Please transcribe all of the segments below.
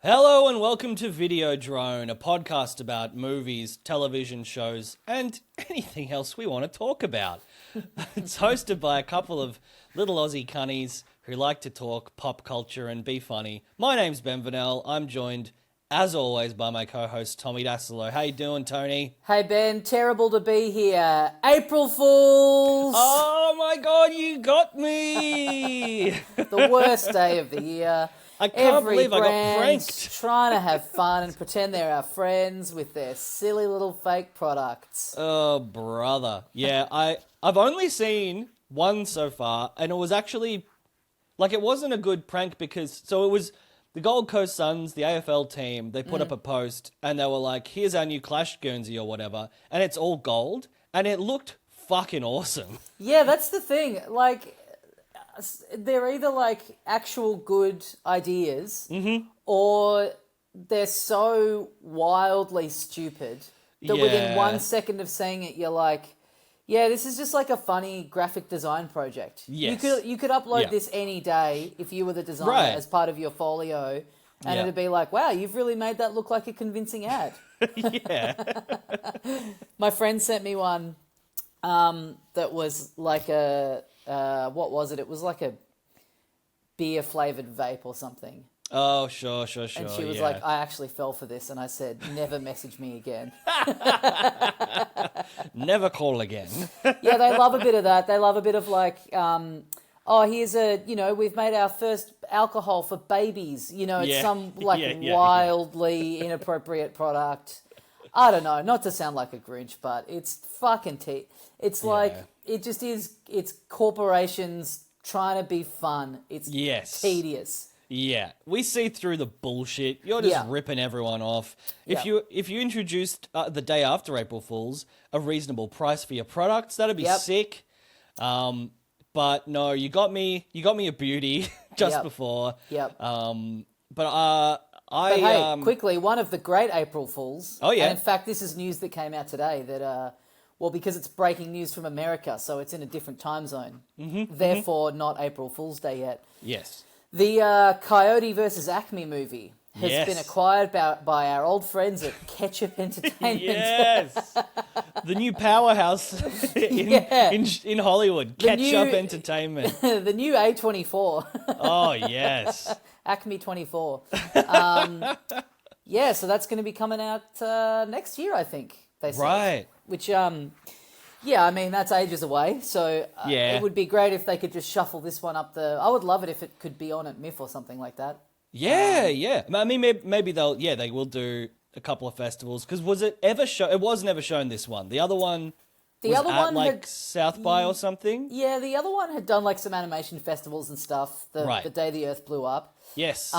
Hello and welcome to VIDEODRONE, a podcast about movies, television shows, and anything else we want to talk about. It's hosted by a couple of little Aussie cunnies who like to talk pop culture and be funny. My name's Ben Vanel. I'm joined, as always, by my co-host Tommy Dassolo. How you doing, Tony? Hey Ben, terrible to be here. April Fools! Oh my god, you got me! The worst day of the year. I can't believe I got brand's pranked. trying to have fun and pretend they're our friends with their silly little fake products. Oh, brother. Yeah, I've only seen one so far, and it was actually, it wasn't a good prank because, it was the Gold Coast Suns, the AFL team, they put up a post, and they were like, here's our new Clash Guernsey or whatever, and it's all gold, and it looked fucking awesome. Yeah, that's the thing. They're either actual good ideas or they're so wildly stupid that within 1 second of saying it, you're like, yeah, this is just like a funny graphic design project. Yes. You could upload this any day if you were the designer as part of your folio, and it'd be like, wow, you've really made that look like a convincing ad. Yeah. My friend sent me one that was like what was it? It was like a beer-flavoured vape or something. Oh, sure. And she was like, I actually fell for this. And I said, never message me again. Never call again. Yeah, they love a bit of that. They love a bit of here's we've made our first alcohol for babies. It's some wildly inappropriate product. I don't know, not to sound like a Grinch, but it's fucking it's it just is, it's corporations trying to be fun. It's tedious. Yeah, we see through the bullshit. You're just ripping everyone off. If you introduced the day after April Fools a reasonable price for your products, that'd be sick. But no, you got me a beauty just before. Yep. But hey, quickly, one of the great April Fools. Oh yeah. And in fact, this is news that came out today that because it's breaking news from America, so it's in a different time zone. Therefore, not April Fool's Day yet. Yes. The Coyote versus Acme movie has been acquired by our old friends at Ketchup Entertainment. Yes. The new powerhouse in Hollywood, Ketchup Entertainment. The new A24. Oh, yes. Acme 24. So that's going to be coming out next year, I think, they said. Right. Which, that's ages away. So it would be great if they could just shuffle this one up I would love it if it could be on at MIF or something like that. Yeah. I mean, maybe they will do a couple of festivals. Because was it ever shown? It wasn't ever shown, this one. The other one had South by or something? Yeah, the other one had done some animation festivals and stuff the day the Earth blew up. Yes.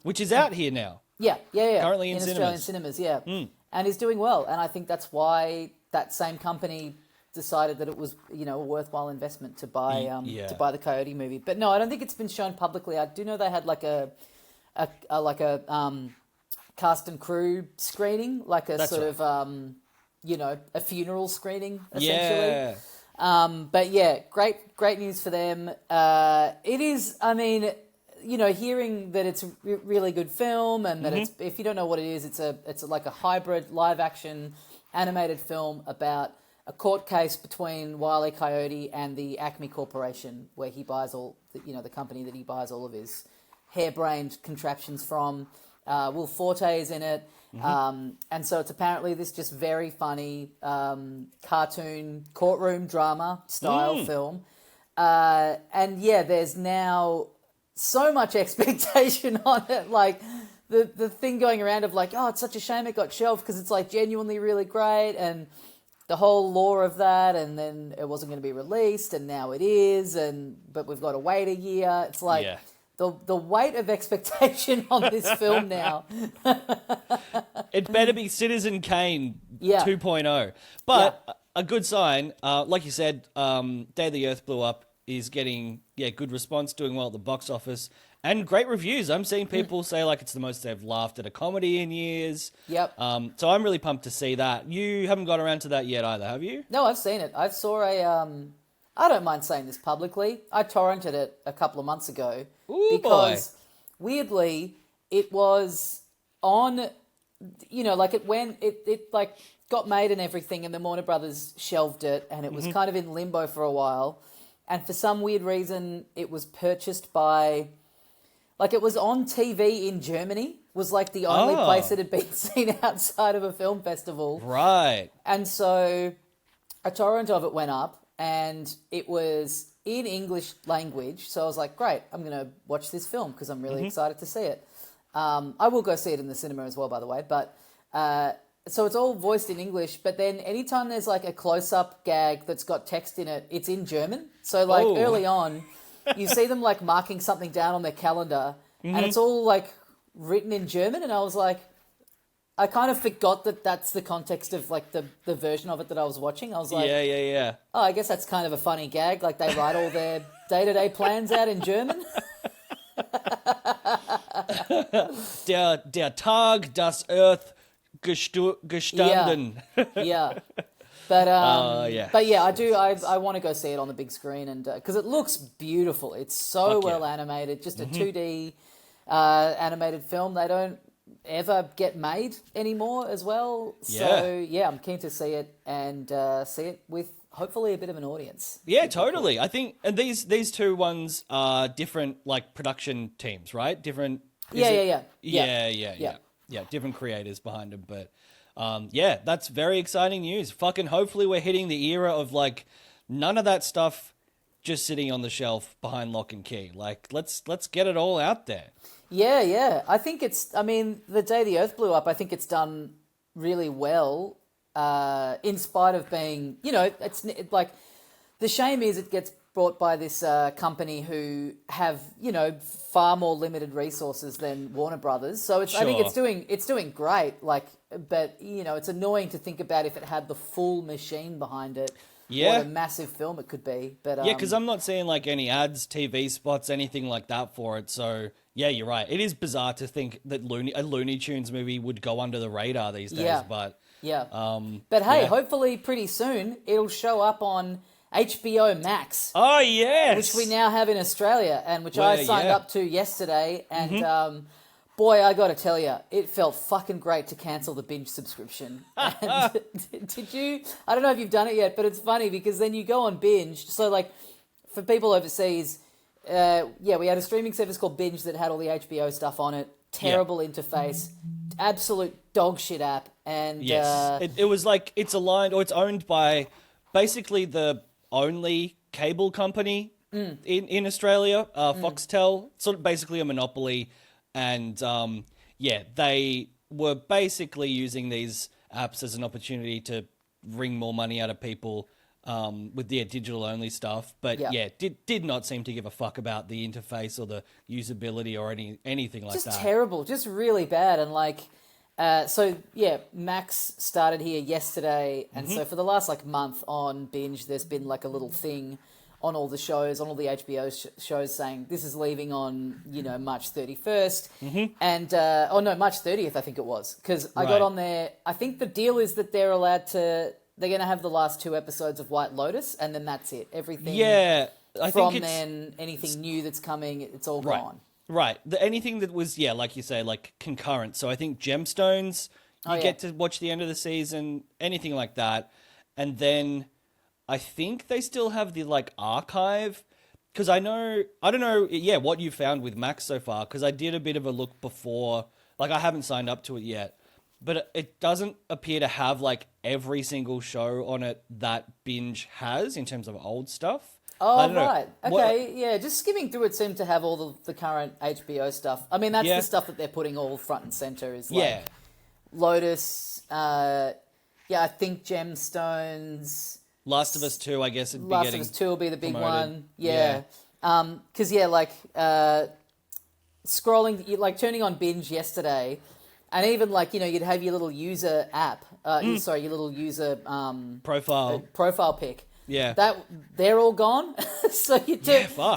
Which is out here now. Yeah. Currently in Australian cinemas, and is doing well. And I think that's why that same company decided that it was, a worthwhile investment to buy the Coyote movie. But no, I don't think it's been shown publicly. I do know they had a cast and crew screening, a funeral screening essentially. Yeah. But yeah, great news for them. It is, hearing that it's a really good film and that it's, if you don't know what it is, it's like a hybrid live action animated film about a court case between Wile E. Coyote and the Acme Corporation, where he buys the company that he buys all of his harebrained contraptions from. Will Forte is in it. And so it's apparently this just very funny cartoon courtroom drama style film. There's now so much expectation on it. The thing going around of it's such a shame it got shelved because it's genuinely really great, and the whole lore of that, and then it wasn't going to be released, and now it is, but we've got to wait a year. It's the weight of expectation on this film now. It better be Citizen Kane 2.0. But a good sign, like you said, Day the Earth Blew Up is getting good response, doing well at the box office, and great reviews. I'm seeing people say it's the most they've laughed at a comedy in years. Yep. So I'm really pumped to see that. You haven't got around to that yet either, have you? No, I've seen it. I saw I don't mind saying this publicly, I torrented it a couple of months ago. Ooh, because weirdly, it was on, like it like got made and everything, and the Warner Brothers shelved it, and it was kind of in limbo for a while. And for some weird reason, it was purchased by, like, it was on TV in Germany, was like the only place it had been seen outside of a film festival. Right. And so a torrent of it went up, and it was in English language. So I was like, great, I'm going to watch this film because I'm really excited to see it. I will go see it in the cinema as well, by the way. But so it's all voiced in English. But then anytime there's like a close-up gag that's got text in it, it's in German. So like early on, you see them like marking something down on their calendar, and it's all like written in German. And I was like, I kind of forgot that that's the context of like the version of it that I was watching. I was like, yeah. Oh, I guess that's kind of a funny gag. Like they write all their day-to-day plans out in German. Der Tag das Earth gestanden. Yeah. But yeah. But yeah, I want to go see it on the big screen, and because it looks beautiful. It's so well animated. Just a 2D animated film. They don't ever get made anymore as well. So yeah, I'm keen to see it, and see it with hopefully a bit of an audience. Yeah, totally. I think, and these two ones are different, like, production teams, right? Different. Yeah. Different creators behind them, but yeah, that's very exciting news. Fucking hopefully we're hitting the era of like none of that stuff just sitting on the shelf behind lock and key. Like let's get it all out there. Yeah. I think I mean, the day the Earth blew up, I think it's done really well. In spite of being, it's like the shame is it gets brought by this company who have, far more limited resources than Warner Brothers. So I think it's doing great. Like, but it's annoying to think about if it had the full machine behind it. Yeah. What a massive film it could be. But yeah, because I'm not seeing like any ads, TV spots, anything like that for it. So yeah, you're right. It is bizarre to think that a Looney Tunes movie would go under the radar these days. But but hey, hopefully pretty soon it'll show up on HBO Max. Oh, yes. Which we now have in Australia, and which I signed up to yesterday. And boy, I got to tell you, it felt fucking great to cancel the binge subscription. And did you? I don't know if you've done it yet, but it's funny because then you go on binge. So like for people overseas, we had a streaming service called Binge that had all the HBO stuff on it. Terrible interface, absolute dog shit app. And it was like it's aligned or it's owned by basically the only cable company in Australia, Foxtel, sort of basically a monopoly. And they were basically using these apps as an opportunity to wring more money out of people with their digital only stuff. But did not seem to give a fuck about the interface or the usability or anything like that. Just terrible, just really bad. And like, Max started here yesterday, and so for the last like month on Binge, there's been like a little thing on all the shows, on all the HBO shows, saying this is leaving on March 31st, and March 30th I think it was, because I got on there. I think the deal is that they're going to have the last 2 episodes of White Lotus, and then that's it. Everything. Yeah, then anything new that's coming, it's all gone. Right. Anything that was, like you say, like concurrent. So I think Gemstones, you get to watch the end of the season, anything like that. And then I think they still have the like archive. Because I don't know, what you found with Max so far. Because I did a bit of a look before. Like I haven't signed up to it yet. But it doesn't appear to have like every single show on it that Binge has in terms of old stuff. Oh, right. Okay, just skimming through it seemed to have all the current HBO stuff. I mean, that's the stuff that they're putting all front and center is like Lotus, I think Gemstones. Last of Us 2, I guess, would be Last getting of Us 2 will be the big promoted. one. Yeah. Because, scrolling, like turning on Binge yesterday, and even like, you'd have your little user app, your little user profile pic. Yeah. That they're all gone. So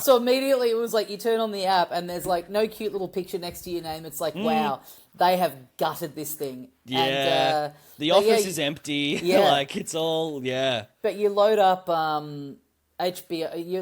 so immediately it was like you turn on the app and there's like no cute little picture next to your name. It's like, wow, they have gutted this thing. Yeah. And, the office is empty. Yeah. Like it's all But you load up HBO,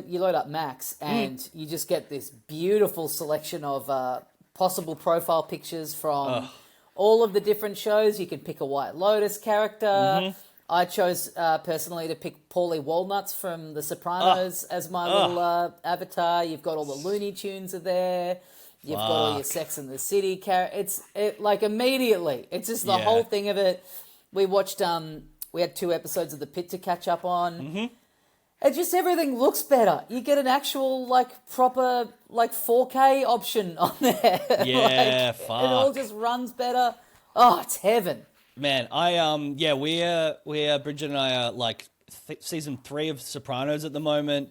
you load up Max, and you just get this beautiful selection of possible profile pictures from all of the different shows. You could pick a White Lotus character. I chose personally to pick Paulie Walnuts from The Sopranos as my little avatar. You've got all the Looney Tunes are there. You've got all your Sex and the City characters. Like immediately, it's just the whole thing of it. We watched, we had 2 episodes of The Pit to catch up on. And just everything looks better. You get an actual, like, proper, like, 4K option on there. Yeah, like, fuck. It all just runs better. Oh, it's heaven. Man, we're Bridget and I are like season 3 of Sopranos at the moment,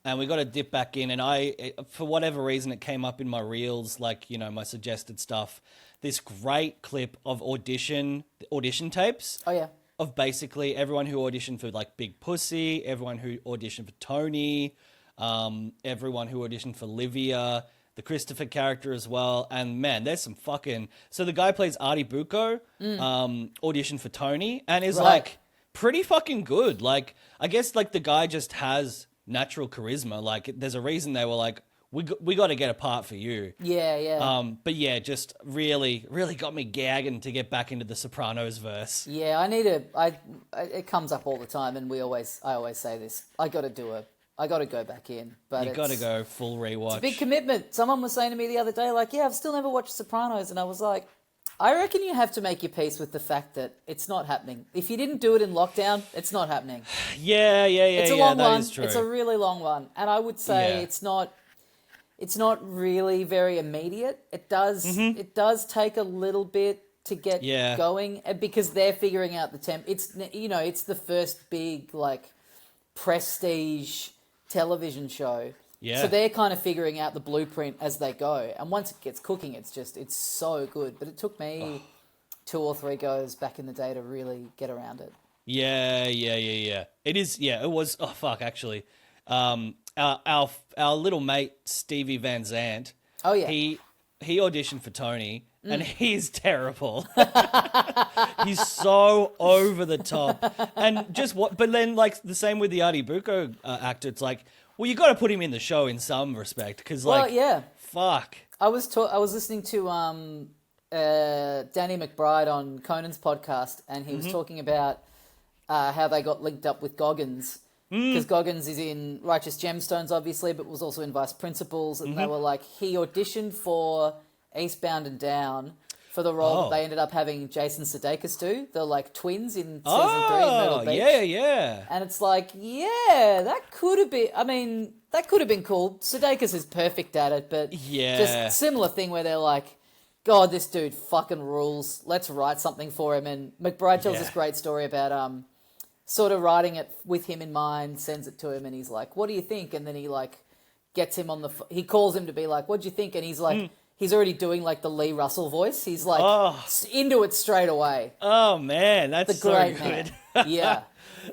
and we got to dip back in. And for whatever reason, it came up in my reels, like, you know, my suggested stuff. This great clip of audition tapes. Oh yeah. Of basically everyone who auditioned for like Big Pussy, everyone who auditioned for Tony, everyone who auditioned for Livia, the Christopher character as well. And man, there's some fucking... So the guy plays Artie Bucco, auditioned for Tony, and is like pretty fucking good. Like, I guess like the guy just has natural charisma. Like, there's a reason they were like, we got to get a part for you. Yeah, yeah. But yeah, just really, really got me gagging to get back into the Sopranos verse. Yeah, it comes up all the time, and I always say this. I got to go back in. But You got to go full rewatch. It's a big commitment. Someone was saying to me the other day, like, yeah, I've still never watched Sopranos, and I was like, I reckon you have to make your peace with the fact that it's not happening. If you didn't do it in lockdown, it's not happening. Yeah. It's a long that one. is true. It's a really long one, and I would say it's not really very immediate. It does take a little bit to get going, because they're figuring out the temp. It's the first big like prestige television show. Yeah. So they're kind of figuring out the blueprint as they go. And once it gets cooking, it's so good. But it took me 2 or 3 goes back in the day to really get around it. Yeah. It is. Yeah, it was. Oh fuck, actually. Our little mate Stevie Van Zandt. Oh yeah. He auditioned for Tony, and he's terrible. He's so over the top, and just what? But then, like the same with the Artie Bucco actor. It's like, well, you got to put him in the show in some respect, because fuck. I was listening to Danny McBride on Conan's podcast, and he was talking about how they got linked up with Goggins. Because Goggins is in Righteous Gemstones, obviously, but was also in Vice Principals. And they were like, he auditioned for Eastbound and Down for the role that they ended up having Jason Sudeikis do. They're like twins in season 3 of Myrtle Beach. Yeah. And it's like, that could have been cool. Sudeikis is perfect at it, but just similar thing where they're like, God, this dude fucking rules. Let's write something for him. And McBride tells this great story about... sort of writing it with him in mind, sends it to him, and he's like, what do you think? And then he, like, gets him on he calls him to be like, what'd you think? And he's like, he's already doing, like, the Lee Russell voice. He's, like, into it straight away. Oh, man, that's so great good. Man. Yeah.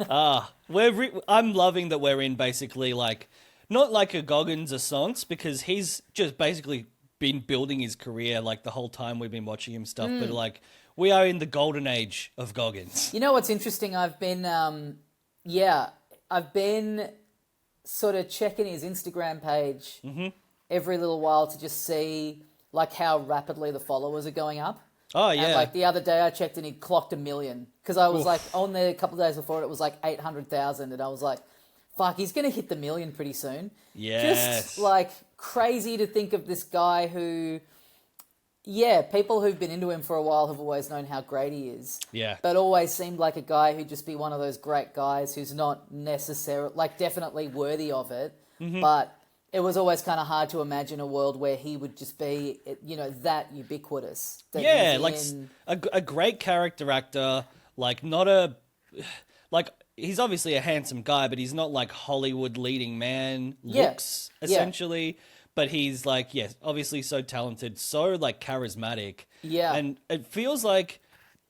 I'm loving that we're in basically, like, not like a Goggins or Sonks, because he's just basically been building his career, like, the whole time we've been watching him stuff, but, like... We are in the golden age of Goggins. You know what's interesting? I've been sort of checking his Instagram page every little while to just see like how rapidly the followers are going up. Oh yeah. And like the other day I checked and he'd clocked 1 million, because I was like on there a couple of days before it was like 800,000, and I was like, fuck, he's gonna hit the 1 million pretty soon. Yes. Just like crazy to think of this guy who. Yeah, people who've been into him for a while have always known how great he is. Yeah. But always seemed like a guy who'd just be one of those great guys who's not necessarily, like definitely worthy of it. But it was always kind of hard to imagine a world where he would just be, that ubiquitous. That like a great character actor, like not a, like he's obviously a handsome guy, but he's not like Hollywood leading man looks, essentially. Yeah. But he's like, obviously so talented, so like charismatic. Yeah. And it feels like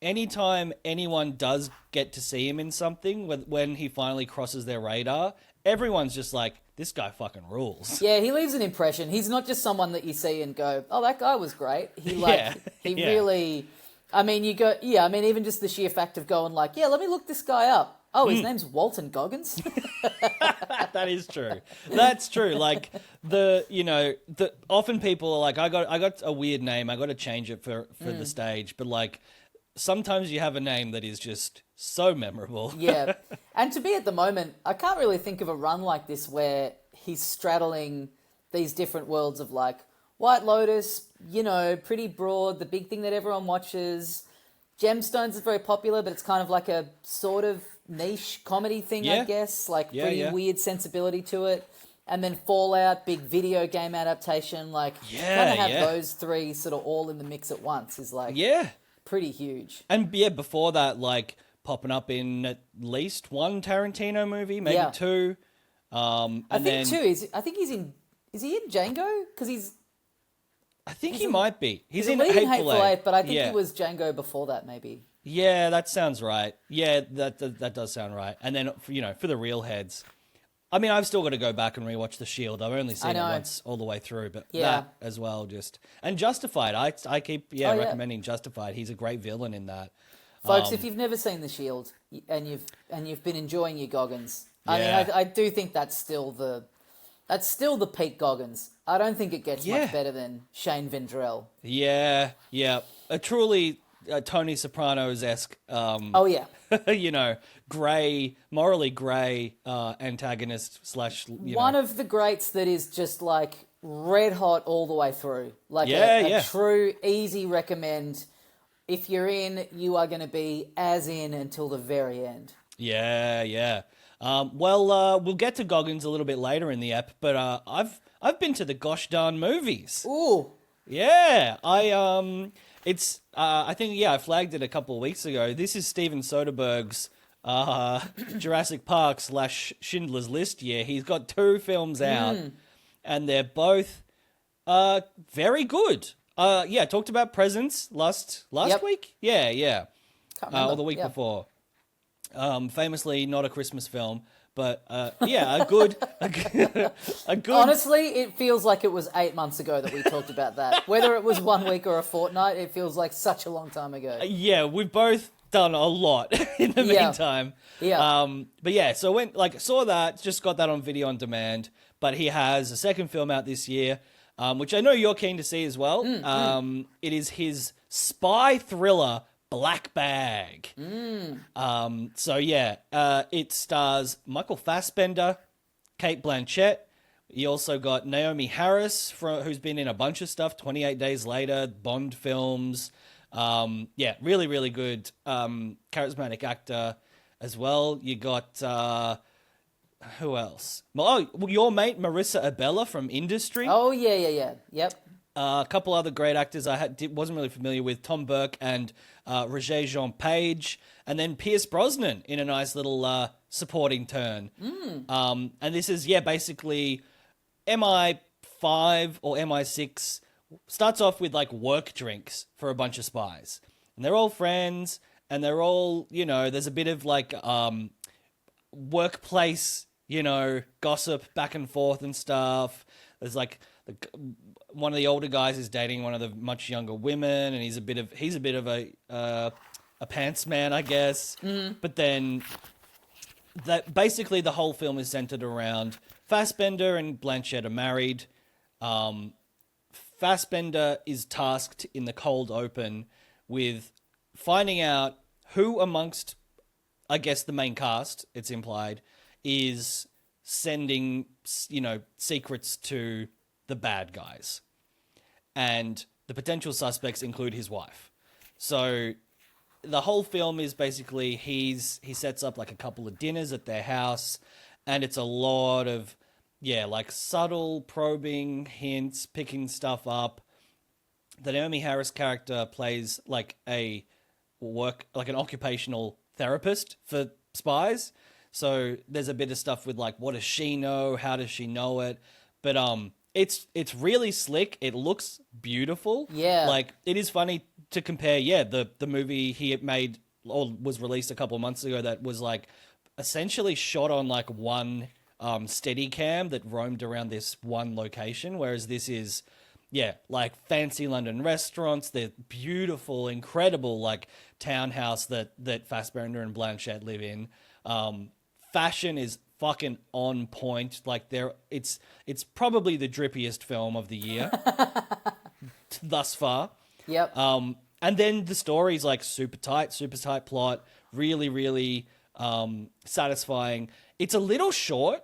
anytime anyone does get to see him in something, when he finally crosses their radar, everyone's just like, this guy fucking rules. Yeah, he leaves an impression. He's not just someone that you see and go, oh, that guy was great. He really, I mean, even just the sheer fact of going like, let me look this guy up. Oh, his name's Walton Goggins? That is true. That's true. Like often people are like, I got a weird name. I got to change it for the stage. But like, sometimes you have a name that is just so memorable. Yeah. And to be at the moment, I can't really think of a run like this where he's straddling these different worlds of like White Lotus, pretty broad, the big thing that everyone watches. Gemstones is very popular, but it's kind of like a sort of niche comedy thing, I guess. Like pretty weird sensibility to it. And then Fallout, big video game adaptation. Like kind of have those three sort of all in the mix at once is like pretty huge. And before that, like popping up in at least one Tarantino movie, maybe two. I think two. I think he's in. Is he in Django? Because I think he might be. He's in Hateful Eight, but I think he was Django before that, maybe. Yeah, that sounds right. Yeah, that does sound right. And then, for the real heads, I mean, I've still got to go back and rewatch The Shield. I've only seen it once all the way through, but that as well, and Justified. I keep recommending Justified. He's a great villain in that. Folks, if you've never seen The Shield and you've been enjoying your Goggins, I mean, I do think that's still the peak Goggins. I don't think it gets much better than Shane Vendrell. Yeah. A truly Tony Sopranos-esque, morally grey antagonist / One of the greats that is just like red hot all the way through. Like a true, easy recommend. If you're in, you are going to be as in until the very end. Yeah. We'll get to Goggins a little bit later in the app, but I've been to the gosh darn movies. Ooh. Yeah. I think I flagged it a couple of weeks ago. This is Steven Soderbergh's Jurassic Park / Schindler's List year. He's got 2 films out, and they're both very good. Talked about Presents last week. Yeah. Or the week before. Famously not a Christmas film, but a good. Honestly, it feels like it was 8 months ago that we talked about that. Whether it was 1 week or a fortnight, it feels like such a long time ago. We've both done a lot in the meantime. Yeah. So saw that, just got that on video on demand. But he has a second film out this year, which I know you're keen to see as well. It is his spy thriller, Black Bag. It stars Michael Fassbender, Cate Blanchett. You also got Naomi Harris, who's been in a bunch of stuff, 28 Days Later, Bond films. Really, really good charismatic actor as well. You got, who else? Your mate, Marissa Abella from Industry. Oh, yeah. Yep. A couple other great actors wasn't really familiar with, Tom Burke and Roger Jean Page, and then Pierce Brosnan in a nice little supporting turn. And this is basically MI5 or MI6 starts off with like work drinks for a bunch of spies, and they're all friends, and they're all there's a bit of like workplace gossip back and forth and stuff. There's like one of the older guys is dating one of the much younger women, and he's a bit of a pants man, I guess. But then that basically the whole film is centered around Fassbender and Blanchett are married. Fassbender is tasked in the cold open with finding out who amongst, I guess, the main cast, it's implied, is sending secrets to the bad guys, and the potential suspects include his wife. So the whole film is basically he sets up like a couple of dinners at their house, and it's a lot of like subtle probing hints, picking stuff up. The Naomi Harris character plays like an occupational therapist for spies. So there's a bit of stuff with like, what does she know? How does she know it? But it's really slick. It looks beautiful. Yeah. Like, it is funny to compare, the movie he made or was released a couple of months ago that was like essentially shot on like one steady cam that roamed around this one location, whereas this is like fancy London restaurants, the beautiful, incredible like townhouse that Fassbender and Blanchett live in. Fashion is fucking on point. Like it's probably the drippiest film of the year thus far. Yep. And then the story's like super tight plot, really, really satisfying. It's a little short,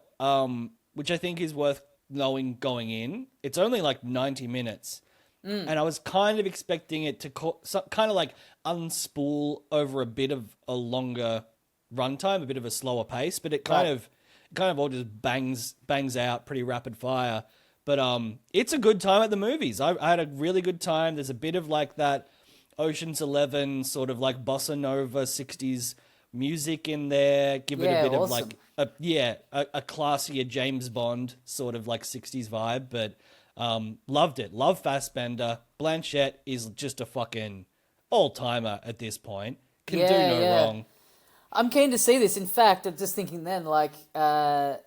which I think is worth knowing going in. It's only like 90 minutes. And I was kind of expecting it to kind of like unspool over a bit of a longer runtime, a bit of a slower pace, but it kind of all just bangs out pretty rapid fire. But it's a good time at the movies. I had a really good time. There's a bit of like that Ocean's 11 sort of like bossa nova 60s music in there. Give it a bit of like a classier James Bond sort of like 60s vibe. But loved it. Love Fassbender. Blanchett is just a fucking all-timer at this point. Can do no wrong. I'm keen to see this. In fact, I'm just thinking then, like, the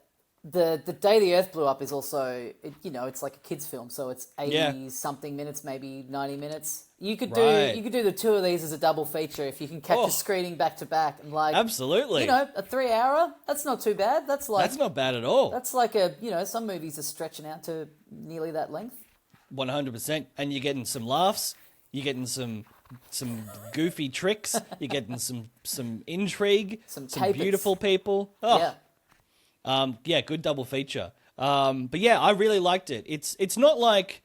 Day the Earth Blew Up is also, it's like a kids' film, so it's 80-something minutes, maybe 90 minutes. You could do the two of these as a double feature if you can catch a screening back to back and like absolutely, a 3-hour. That's not too bad. That's not bad at all. That's like some movies are stretching out to nearly that length. 100%, and you're getting some laughs. You're getting some goofy tricks. You're getting some intrigue. Some beautiful people. Oh. Yeah. Good double feature. But yeah, I really liked it. It's not like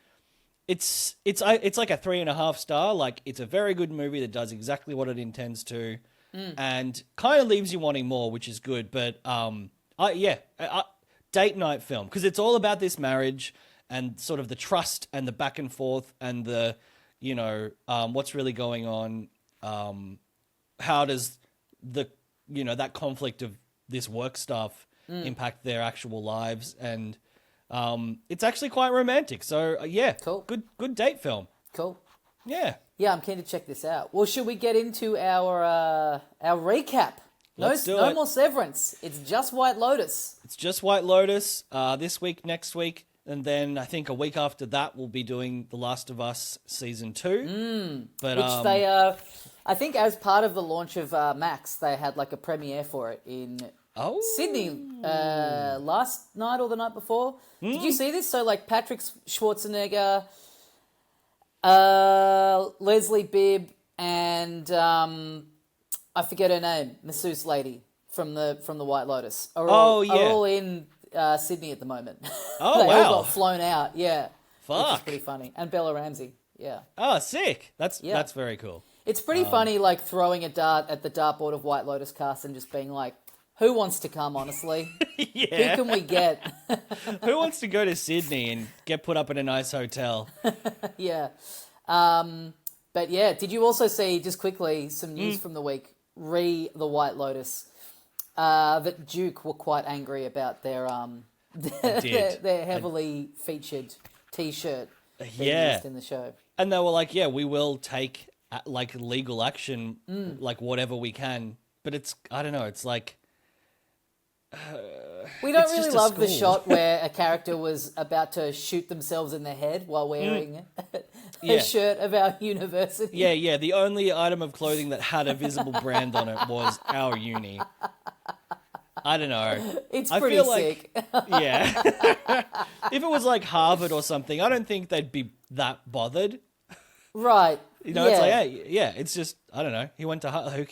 it's like a 3.5 star. Like it's a very good movie that does exactly what it intends to, and kind of leaves you wanting more, which is good. But date night film, because it's all about this marriage and sort of the trust and the back and forth and the what's really going on. How does that conflict of this work stuff impact their actual lives, and it's actually quite romantic. So cool. Good date film. Cool. Yeah, I'm keen to check this out. Well, should we get into our recap? No more Severance. It's just White Lotus. It's just White Lotus. This week, next week, and then I think a week after that we'll be doing The Last of Us season 2. But which they I think as part of the launch of Max, they had like a premiere for it in Sydney last night or the night before. Did you see this? So like Patrick Schwarzenegger, Leslie Bibb, and I forget her name, masseuse lady from the White Lotus are all in Sydney at the moment. Oh, they wow. all got flown out, yeah. Fuck. Which is pretty funny. And Bella Ramsey, yeah. Oh, sick. That's very cool. It's pretty funny, like, throwing a dart at the dartboard of White Lotus cast and just being like, who wants to come, honestly? Yeah. Who can we get? Who wants to go to Sydney and get put up in a nice hotel? Yeah. But, yeah, did you also see, just quickly, some news from the week, The White Lotus, that Duke were quite angry about their their heavily featured T-shirt being used in the show. And they were like, yeah, we will take like legal action, like whatever we can. But it's, I don't know, it's like... we don't really love the shot where a character was about to shoot themselves in the head while wearing a shirt of our university. Yeah. The only item of clothing that had a visible brand on it was our uni. I don't know. It's pretty sick. Yeah. If it was like Harvard or something, I don't think they'd be that bothered. Right. It's like, hey, it's just, I don't know. He went to,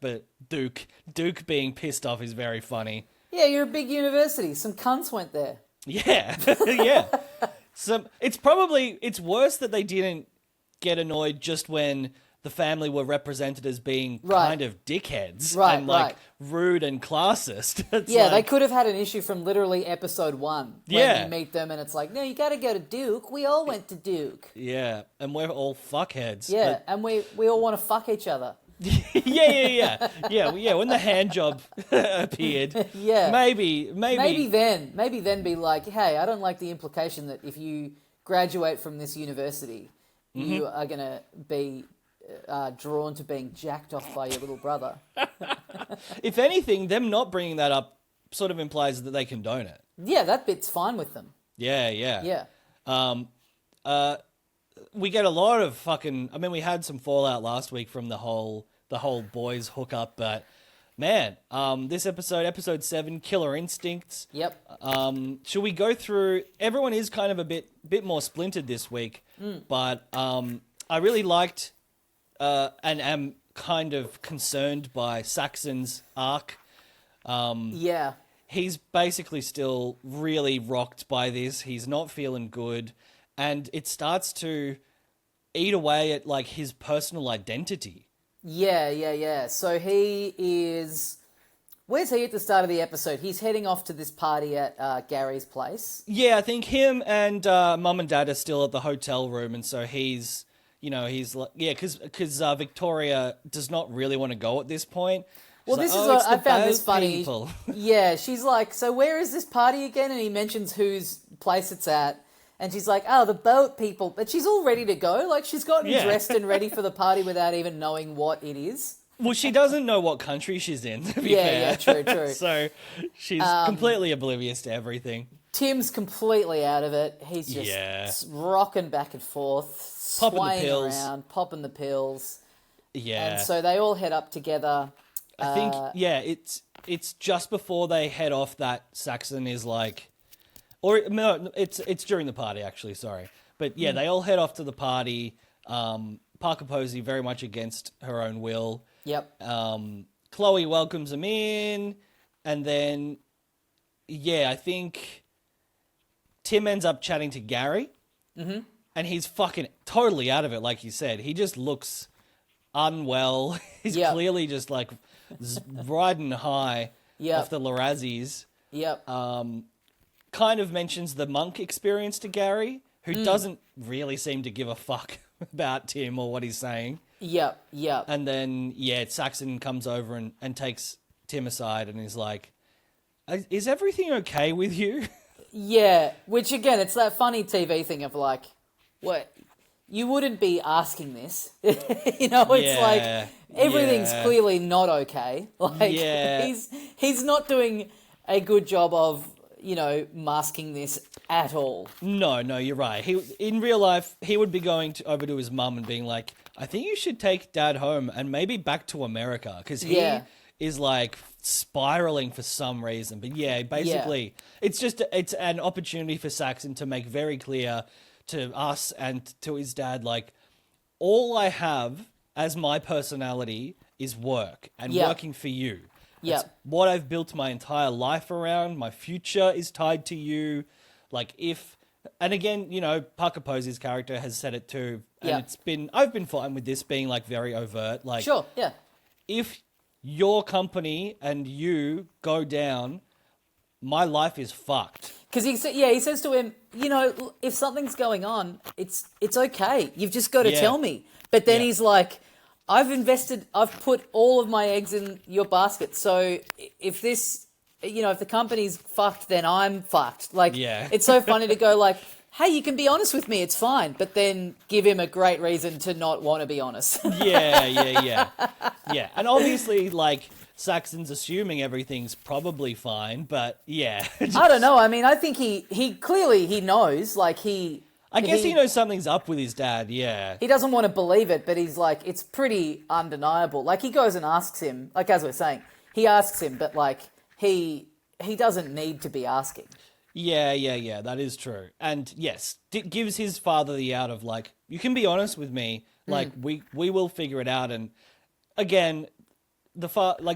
but Duke being pissed off is very funny. Yeah, you're a big university. Some cunts went there. Yeah. Yeah. It's worse that they didn't get annoyed just when the family were represented as being kind of dickheads and rude and classist. They could have had an issue from literally episode 1 when you meet them and it's like, no, you got to go to Duke. We all went to Duke. Yeah, and we're all fuckheads. Yeah, and we all want to fuck each other. Yeah. When the hand job appeared, maybe then be like, hey, I don't like the implication that if you graduate from this university, you are gonna be drawn to being jacked off by your little brother. If anything, them not bringing that up sort of implies that they condone it. Yeah, that bit's fine with them. Yeah. We get a lot of we had some fallout last week from the whole boys hookup, but Man, this episode 7, Killer Instincts. Yep. Should we go through? Everyone is kind of a bit more splintered this week, but I really liked and am kind of concerned by Saxon's arc. Yeah. He's basically still really rocked by this. He's not feeling good, and it starts to eat away at like his personal identity. Yeah. So he is... Where's he at the start of the episode? He's heading off to this party at Gary's place. Yeah, I think him and Mum and Dad are still at the hotel room, and so he's like, yeah, because Victoria does not really want to go at this point. Well, She's this like, is "Oh, what it's I the found bad this funny. people." Yeah, she's like, so where is this party again? And he mentions whose place it's at. And she's like, oh, the boat people. But she's all ready to go. Like, she's gotten dressed and ready for the party without even knowing what it is. Well, she doesn't know what country she's in, to be Yeah, fair. true. So she's completely oblivious to everything. Tim's completely out of it. He's just rocking back and forth, Popping the swaying pills. around, popping the pills. Yeah. And so they all head up together. I think, it's just before they head off that Saxon is like... Or, no, it's during the party, actually, sorry. But, yeah, they all head off to the party. Parker Posey very much against her own will. Yep. Chloe welcomes him in. And then, I think Tim ends up chatting to Gary. Mm-hmm. And he's fucking totally out of it, like you said. He just looks unwell. He's clearly just, like, riding high off the Lorazzi's. Yep. Kind of mentions the monk experience to Gary, who doesn't really seem to give a fuck about Tim or what he's saying. Yep. And then, Saxon comes over and takes Tim aside and is like, is everything okay with you? Yeah, which again, it's that funny TV thing of like, what? You wouldn't be asking this. It's like everything's clearly not okay. Like he's not doing a good job of, masking this at all. No, you're right. In real life, he would be going over to his mum and being like, I think you should take Dad home and maybe back to America, because he is like spiraling for some reason. But basically, it's an opportunity for Saxon to make very clear to us and to his dad, like, all I have as my personality is work and working for you. That's what I've built my entire life around. My future is tied to you. Like, and again, Parker Posey's character has said it too. And I've been fine with this being like very overt. Like, sure, yeah. If your company and you go down, my life is fucked. Because he says to him, if something's going on, it's okay. You've just got to tell me. But then he's like, I've put all of my eggs in your basket. So if this, if the company's fucked, then I'm fucked. Like, it's so funny to go like, hey, you can be honest with me, it's fine. But then give him a great reason to not want to be honest. Yeah. And obviously, like, Saxon's assuming everything's probably fine, but I don't know. I mean, I think he clearly knows, like I guess he knows something's up with his dad, He doesn't want to believe it, but he's like, it's pretty undeniable. Like, he goes and asks him, like, as we're saying, he asks him, but, like, he doesn't need to be asking. Yeah, that is true. And, yes, gives his father the out of, like, you can be honest with me, like, we will figure it out. And, again,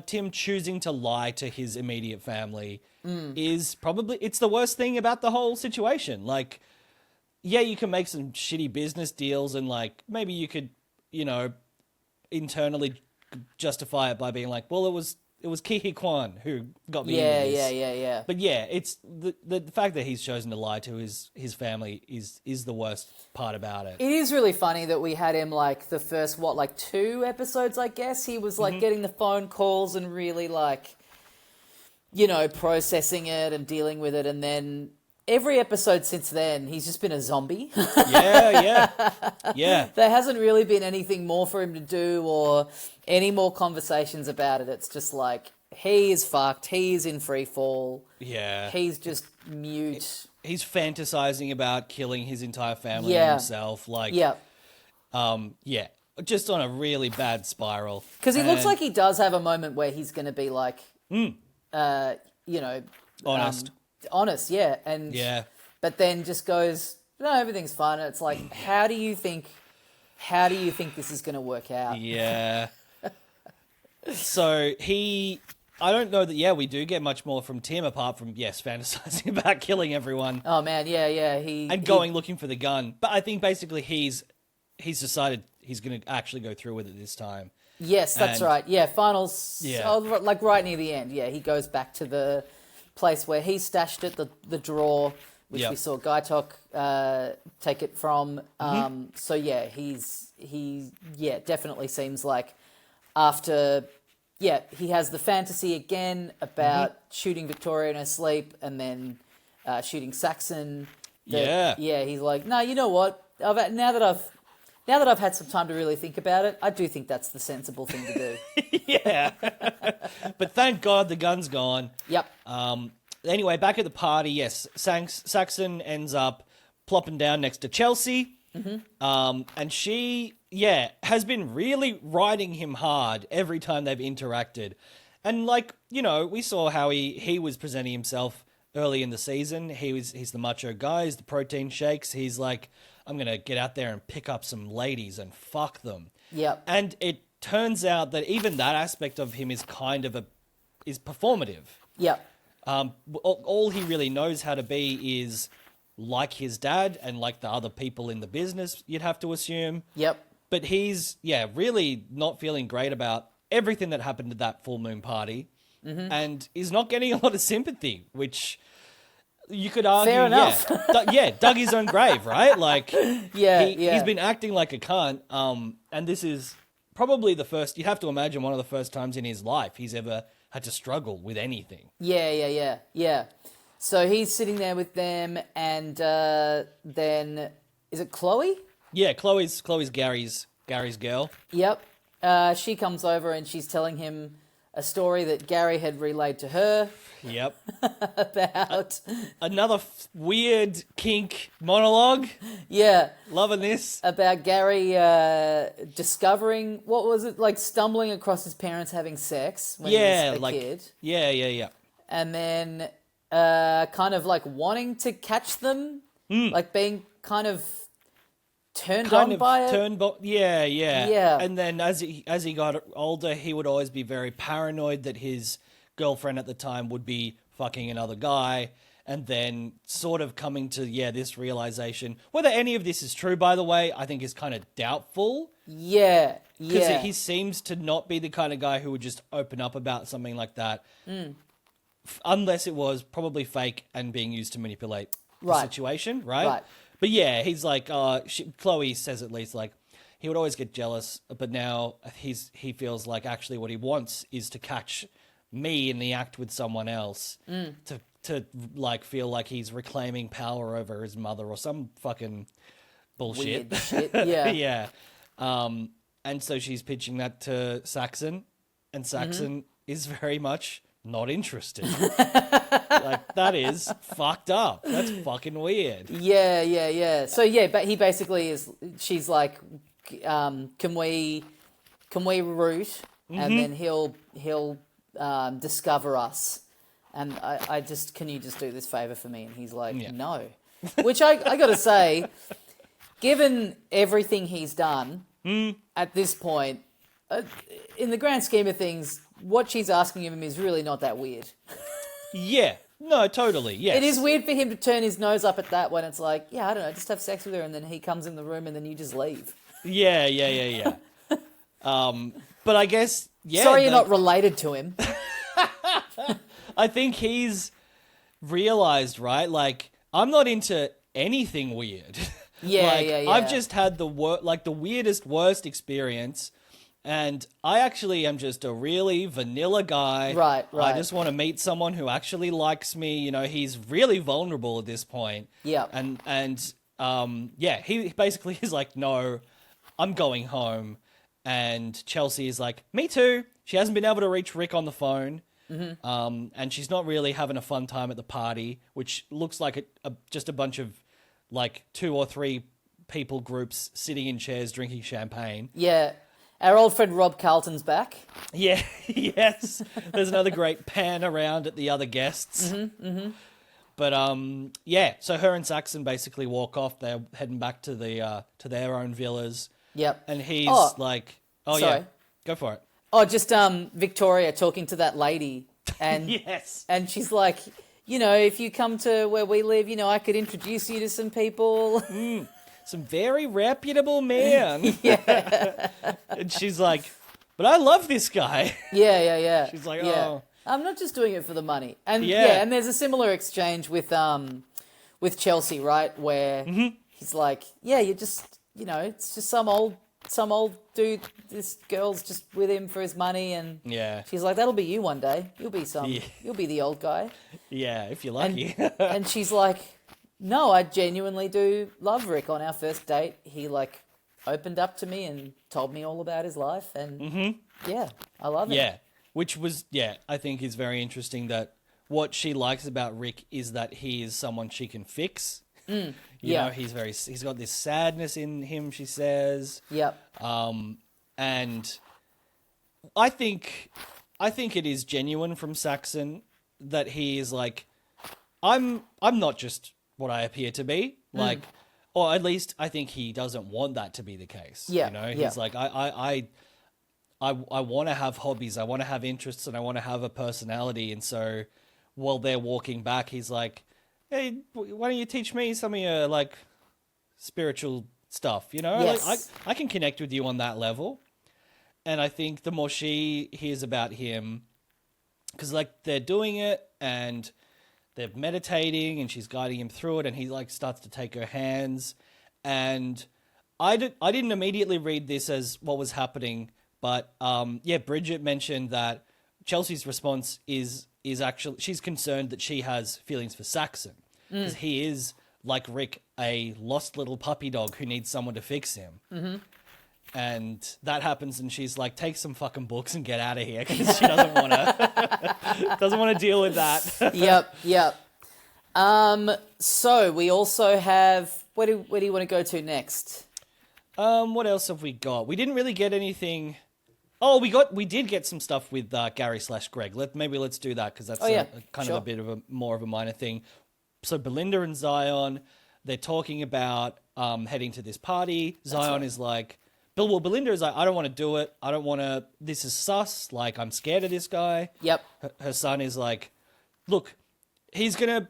Tim choosing to lie to his immediate family is probably, it's the worst thing about the whole situation. Like, you can make some shitty business deals and, like, maybe you could, internally justify it by being like, well, it was Ki Kwan who got me into this. Yeah. But it's the fact that he's chosen to lie to his family is the worst part about it. It is really funny that we had him like the first 2 episodes, I guess. He was like getting the phone calls and really like, processing it and dealing with it, and then every episode since then, he's just been a zombie. Yeah. There hasn't really been anything more for him to do or any more conversations about it. It's just like, he is fucked. He is in free fall. Yeah. He's just mute. He's fantasizing about killing his entire family and himself. Like, just on a really bad spiral. Because he looks like he does have a moment where he's going to be like, honest. Honest, yeah. And Yeah. But then just goes, no, everything's fine. And it's like, how do you think this is going to work out? Yeah. So I don't know that, we do get much more from Tim apart from, fantasizing about killing everyone. Oh, man, yeah. Going looking for the gun. But I think basically he's decided he's going to actually go through with it this time. Yes, that's right. Yeah, finals, like right near the end. Yeah, he goes back to the place where he stashed it, the drawer, which we saw Guy Talk take it from. So, yeah, he definitely seems like after... Yeah, he has the fantasy again about shooting Victoria in her sleep and then shooting Saxon. He's like, no, you know what? Now that I've had some time to really think about it, I do think that's the sensible thing to do. Yeah. But thank God the gun's gone. Yep. Anyway, back at the party, yes, Saxon ends up plopping down next to Chelsea. And she, has been really riding him hard every time they've interacted. And we saw how he was presenting himself early in the season. He's the macho guy, he's the protein shakes. He's like, I'm going to get out there and pick up some ladies and fuck them. Yep. And it turns out that even that aspect of him is kind of is performative. Yep. All he really knows how to be is like his dad and like the other people in the business, you'd have to assume. Yep. But he's, really not feeling great about everything that happened at that full moon party and is not getting a lot of sympathy, which you could argue, fair enough. Dug his own grave, right? Like, he's been acting like a cunt, and this is probably you have to imagine one of the first times in his life he's ever had to struggle with anything. Yeah. So he's sitting there with them, and then is it Chloe? Yeah, Chloe's Gary's girl. Yep. She comes over and she's telling him a story that Gary had relayed to her. Yep. About another weird kink monologue. Yeah. Loving this. About Gary discovering, what was it, like stumbling across his parents having sex when he was a kid. Yeah. And then kind of like wanting to catch them, like being kind of turned on by it. Yeah. And then as he got older, he would always be very paranoid that his girlfriend at the time would be fucking another guy, and then sort of coming to this realization. Whether any of this is true, by the way, I think is kind of doubtful. Yeah. Because he seems to not be the kind of guy who would just open up about something like that. Unless it was probably fake and being used to manipulate the situation, right? But he's like, Chloe says at least, like, he would always get jealous, but now he feels like actually what he wants is to catch me in the act with someone else to like feel like he's reclaiming power over his mother or some fucking bullshit. Weird shit, yeah. And so she's pitching that to Saxon, and Saxon is very much not interested. Like, that is fucked up. That's fucking weird. Yeah. So but he basically she's like, can we root, and then he'll discover us, and I just, can you just do this favor for me? And he's like, no. Which I gotta say, given everything he's done at this point, in the grand scheme of things, what she's asking of him is really not that weird. Yeah. No, totally, yes. It is weird for him to turn his nose up at that when it's like, I don't know, just have sex with her, and then he comes in the room and then you just leave. Yeah. But I guess, Sorry you're not related to him. I think he's realized, right? Like, I'm not into anything weird. Yeah. I've just had the weirdest, worst experience, and I actually am just a really vanilla guy. Right. I just want to meet someone who actually likes me. You know, he's really vulnerable at this point. Yeah. And he basically is like, no, I'm going home. And Chelsea is like, me too. She hasn't been able to reach Rick on the phone. And she's not really having a fun time at the party, which looks like just a bunch of like 2 or 3 people groups sitting in chairs drinking champagne. Yeah. Our old friend Rob Carlton's back. Yeah, yes. There's another great pan around at the other guests. But yeah, so her and Saxon basically walk off. They're heading back to their own villas. Yep. And he's like, sorry. yeah, go for it. Oh, just Victoria talking to that lady. And Yes. And she's like, if you come to where we live, I could introduce you to some people. Some very reputable men. Yeah. And she's like, but I love this guy. Yeah. She's like, yeah. oh. I'm not just doing it for the money. And Yeah. and there's a similar exchange with Chelsea, right? Where he's like, yeah, you're just, it's just some old dude. This girl's just with him for his money, and Yeah. she's like, that'll be you one day. You'll be you'll be the old guy. Yeah, if you're lucky. And she's like, no, I genuinely do love Rick. On our first date, he opened up to me and told me all about his life, and yeah, I love it. Yeah, which was, I think is very interesting that what she likes about Rick is that he is someone she can fix. You know, he's got this sadness in him, she says. Yep. And I think it is genuine from Saxon that he is like, I'm not just what I appear to be, like, or at least I think he doesn't want that to be the case. Yeah. You know, he's like, I want to have hobbies, I want to have interests, and I want to have a personality. And so while they're walking back, he's like, hey, why don't you teach me some of your like spiritual stuff? You know, Yes. like I can connect with you on that level. And I think the more she hears about him, because like they're doing it and they're meditating and she's guiding him through it, and he like starts to take her hands. And I didn't immediately read this as what was happening, but Bridget mentioned that Chelsea's response is actually, she's concerned that she has feelings for Saxon because he is, like Rick, a lost little puppy dog who needs someone to fix him. And that happens, and she's like, take some fucking books and get out of here, because she doesn't want to deal with that. Yep. So we also have, where do you want to go to next? What else have we got? We didn't really get anything. Oh, we did get some stuff with Gary/Greg. Let's do that, because that's kind of a bit of a more of a minor thing. So Belinda and Zion, they're talking about heading to this party. Zion is like, Belinda is like, I don't want to do it. I don't want to. This is sus. Like, I'm scared of this guy. Yep. Her son is like, look, he's gonna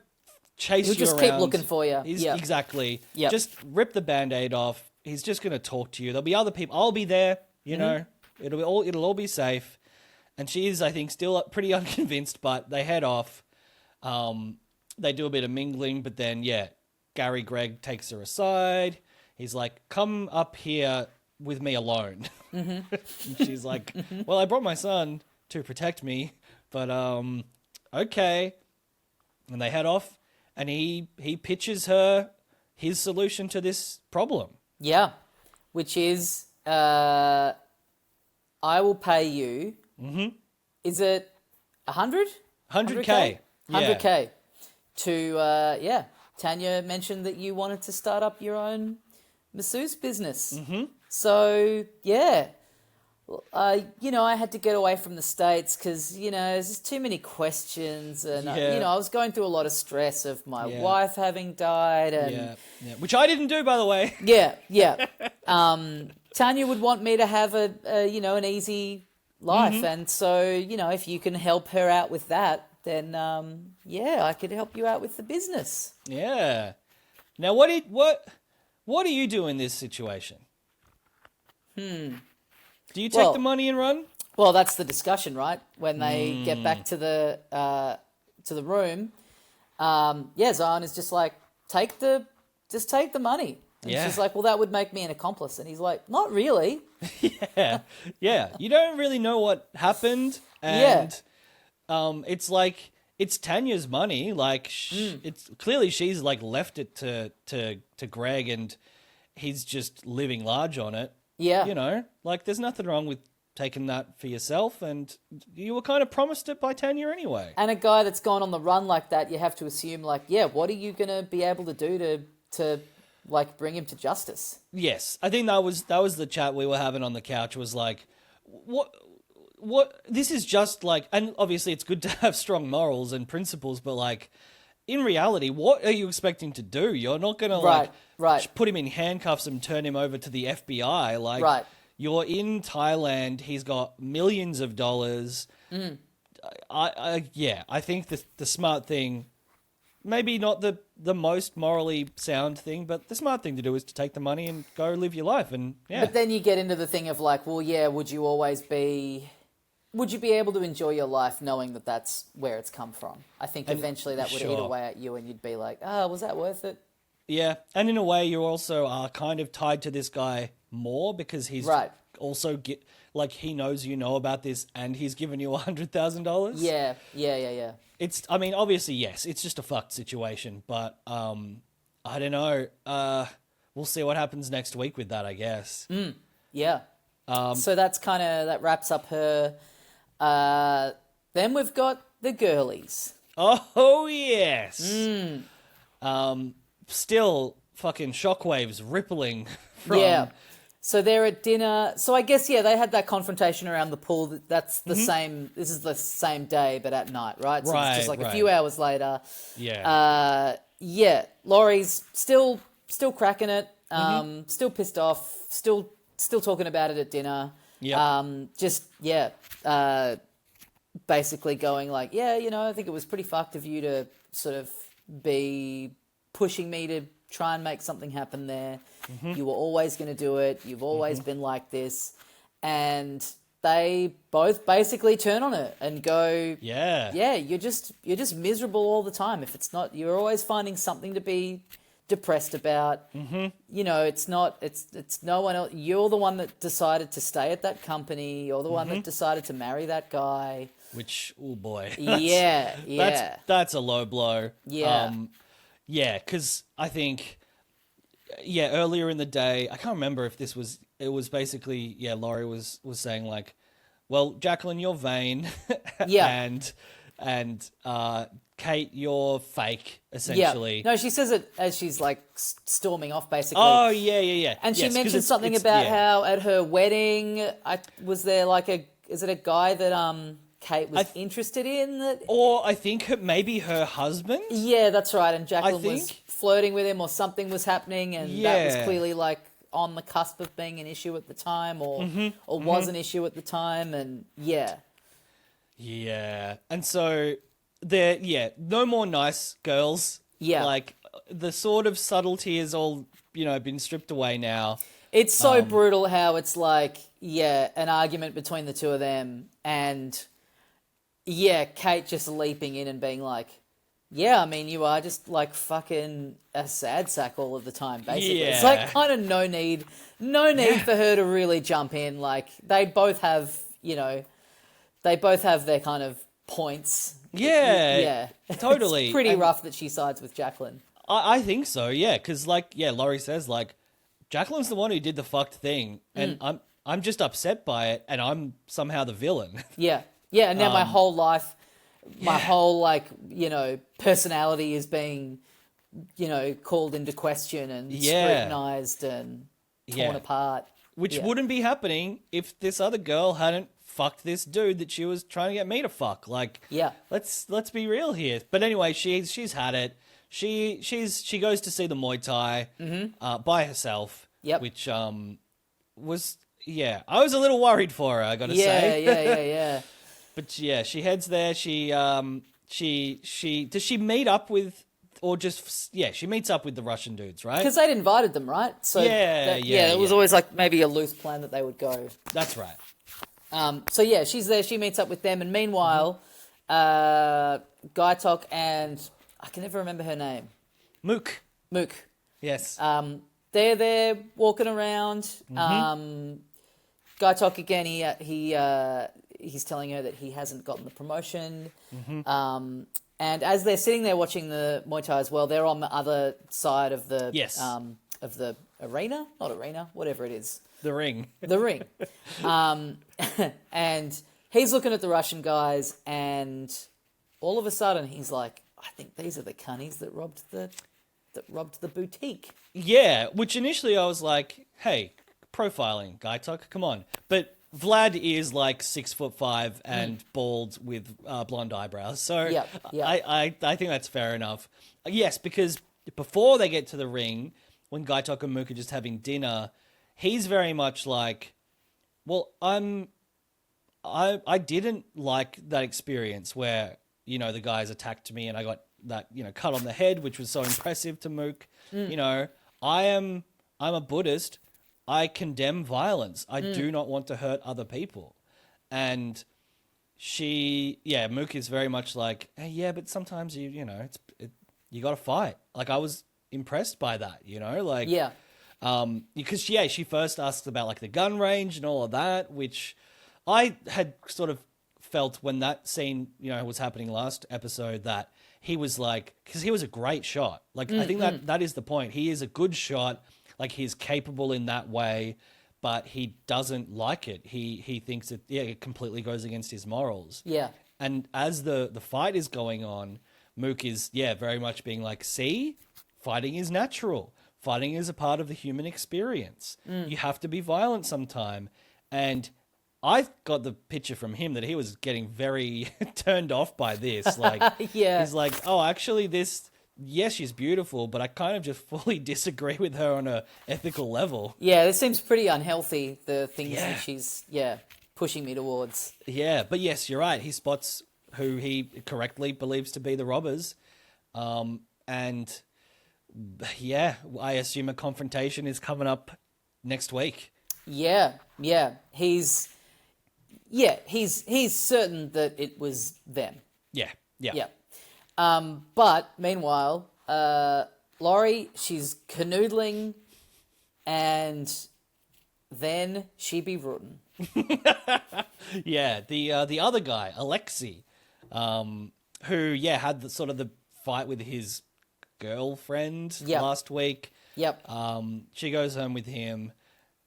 chase He'll you just around. keep looking for you. Exactly. Yep. Just rip the Band-Aid off. He's just gonna talk to you. There'll be other people. I'll be there. You know, it'll all be safe. And she is, I think, still pretty unconvinced. But they head off. They do a bit of mingling, but then Greg takes her aside. He's like, come up here with me alone. And she's like, well, I brought my son to protect me, but okay. And they head off, and he pitches her his solution to this problem. Yeah, which is, I will pay you. Is it 100? 100K. 100K. To Tanya mentioned that you wanted to start up your own masseuse business. So I had to get away from the States because there's just too many questions, and I was going through a lot of stress of my wife having died, and Which I didn't do, by the way. Tanya would want me to have an easy life, and so if you can help her out with that, then I could help you out with the business. Yeah. Now, what do you do in this situation? Do you take the money and run? Well, that's the discussion, right? When they get back to the room, Zion is just like, take the money. And she's like, well, that would make me an accomplice. And he's like, not really. Yeah. You don't really know what happened, and it's like, it's Tanya's money. Like, it's clearly she's like left it to Greg, and he's just living large on it. Yeah. Like, there's nothing wrong with taking that for yourself, and you were kind of promised it by Tanya anyway. And a guy that's gone on the run like that, you have to assume, like, what are you going to be able to do to like bring him to justice. Yes, I think that was the chat we were having on the couch. Was like, what? This is just like, and obviously it's good to have strong morals and principles, but like, in reality, what are you expecting to do? You're not gonna right. put him in handcuffs and turn him over to the FBI. Like, Right. you're in Thailand. He's got millions of dollars. I think the smart thing, maybe not the most morally sound thing, but the smart thing to do is to take the money and go live your life. And But then you get into the thing of like, well, yeah, would you be able to enjoy your life knowing that that's where it's come from? I think eventually that would eat away at you and you'd be like, was that worth it? Yeah, and in a way you also are kind of tied to this guy more because he's also he knows you know about this and he's given you $100,000. Yeah. It's, I mean, obviously, yes, it's just a fucked situation, but I don't know. We'll see what happens next week with that, I guess. Yeah. So that wraps up her. Then we've got the girlies. Oh, yes. Still fucking shockwaves rippling from... Yeah. So they're at dinner. So I guess, they had that confrontation around the pool. That's the same. This is the same day, but at night, right? So it's just like a few hours later. Yeah. Laurie's still cracking it. Still pissed off. Still talking about it at dinner. Yeah. Basically going like, I think it was pretty fucked of you to sort of be pushing me to try and make something happen there. You were always going to do it. You've always been like this. And they both basically turn on it and go, you're just miserable all the time. If it's not, you're always finding something to be depressed about. It's no one else. You're the one that decided to stay at that company. You're the one that decided to marry that guy. Which, oh boy. That's a low blow. Because I think, earlier in the day, I can't remember if it was basically, Laurie was saying like, well, Jacqueline, you're vain. and Kate, you're fake, essentially. Yeah. No, she says it as she's like storming off, basically. Oh, yeah. And she mentioned something about how at her wedding, is it a guy that Kate was interested in? Or I think maybe her husband? Yeah, that's right. And Jacqueline was flirting with him or something was happening and that was clearly like on the cusp of being an issue at the time or was an issue at the time and Yeah, and so they're, no more nice girls. Yeah. Like, the sort of subtlety is all, been stripped away now. It's so brutal how it's like, an argument between the two of them and, Kate just leaping in and being like, I mean, you are just like fucking a sad sack all of the time, basically. It's like kind of no need for her to really jump in. Like, they both have their kind of points. Yeah. Totally. It's pretty rough that she sides with Jacqueline. I think so, because Laurie says, like, Jacqueline's the one who did the fucked thing, and I'm just upset by it, and I'm somehow the villain. Yeah, and now my whole life, my whole, personality is being, called into question and scrutinized and torn apart. Which wouldn't be happening if this other girl hadn't fucked this dude that she was trying to get me to fuck. Like, let's be real here. But anyway, she's had it. She goes to see the Muay Thai by herself. Yep. Which was I was a little worried for her, I gotta say. Yeah. But she heads there. She does she meet up with or just she meets up with the Russian dudes, right? Because they'd invited them, right? So it was always like maybe a loose plan that they would go. That's right. She's there. She meets up with them, and meanwhile, Gaitok and I can never remember her name. Mook. Yes. They're there walking around. Gaitok again. He's telling her that he hasn't gotten the promotion. And as they're sitting there watching the Muay Thai as well, they're on the other side of the arena, not arena, whatever it is. The ring. And he's looking at the Russian guys, and all of a sudden he's like, I think these are the cunnies that robbed the that robbed the boutique. Yeah, which initially I was like, hey, profiling, Gaitok, come on. But Vlad is like 6'5" and bald with blonde eyebrows. So Yep. I think that's fair enough. Yes, because before they get to the ring, when Gaitok and Mook are just having dinner, he's very much like, well, I didn't like that experience where, you know, the guys attacked me and I got that, you know, cut on the head, which was so impressive to Mook. You know, I'm a Buddhist. I condemn violence. I do not want to hurt other people. And Mook is very much like, hey, yeah, but sometimes you got to fight. Like, I was impressed by that, you know, like, because she first asked about like the gun range and all of that, which I had sort of felt when that scene, you know, was happening last episode, that he was like, because he was a great shot. Like, I think that is the point. He is a good shot. Like, he's capable in that way, but he doesn't like it. He thinks that, it completely goes against his morals. Yeah. And as the fight is going on, Mook is, very much being like, see, fighting is natural. Fighting is a part of the human experience. You have to be violent sometime. And I got the picture from him that he was getting very turned off by this. Like, he's like, oh, actually yes, she's beautiful, but I kind of just fully disagree with her on a ethical level. Yeah, it seems pretty unhealthy, the things that she's, pushing me towards. Yeah, but yes, you're right. He spots who he correctly believes to be the robbers. And yeah, I assume a confrontation is coming up next week. Yeah. He's certain that it was them. Yeah. But meanwhile, Laurie, she's canoodling, and then she be rootin'. Yeah, the other guy, Alexei, who had the fight with his girlfriend last week. Yep. She goes home with him.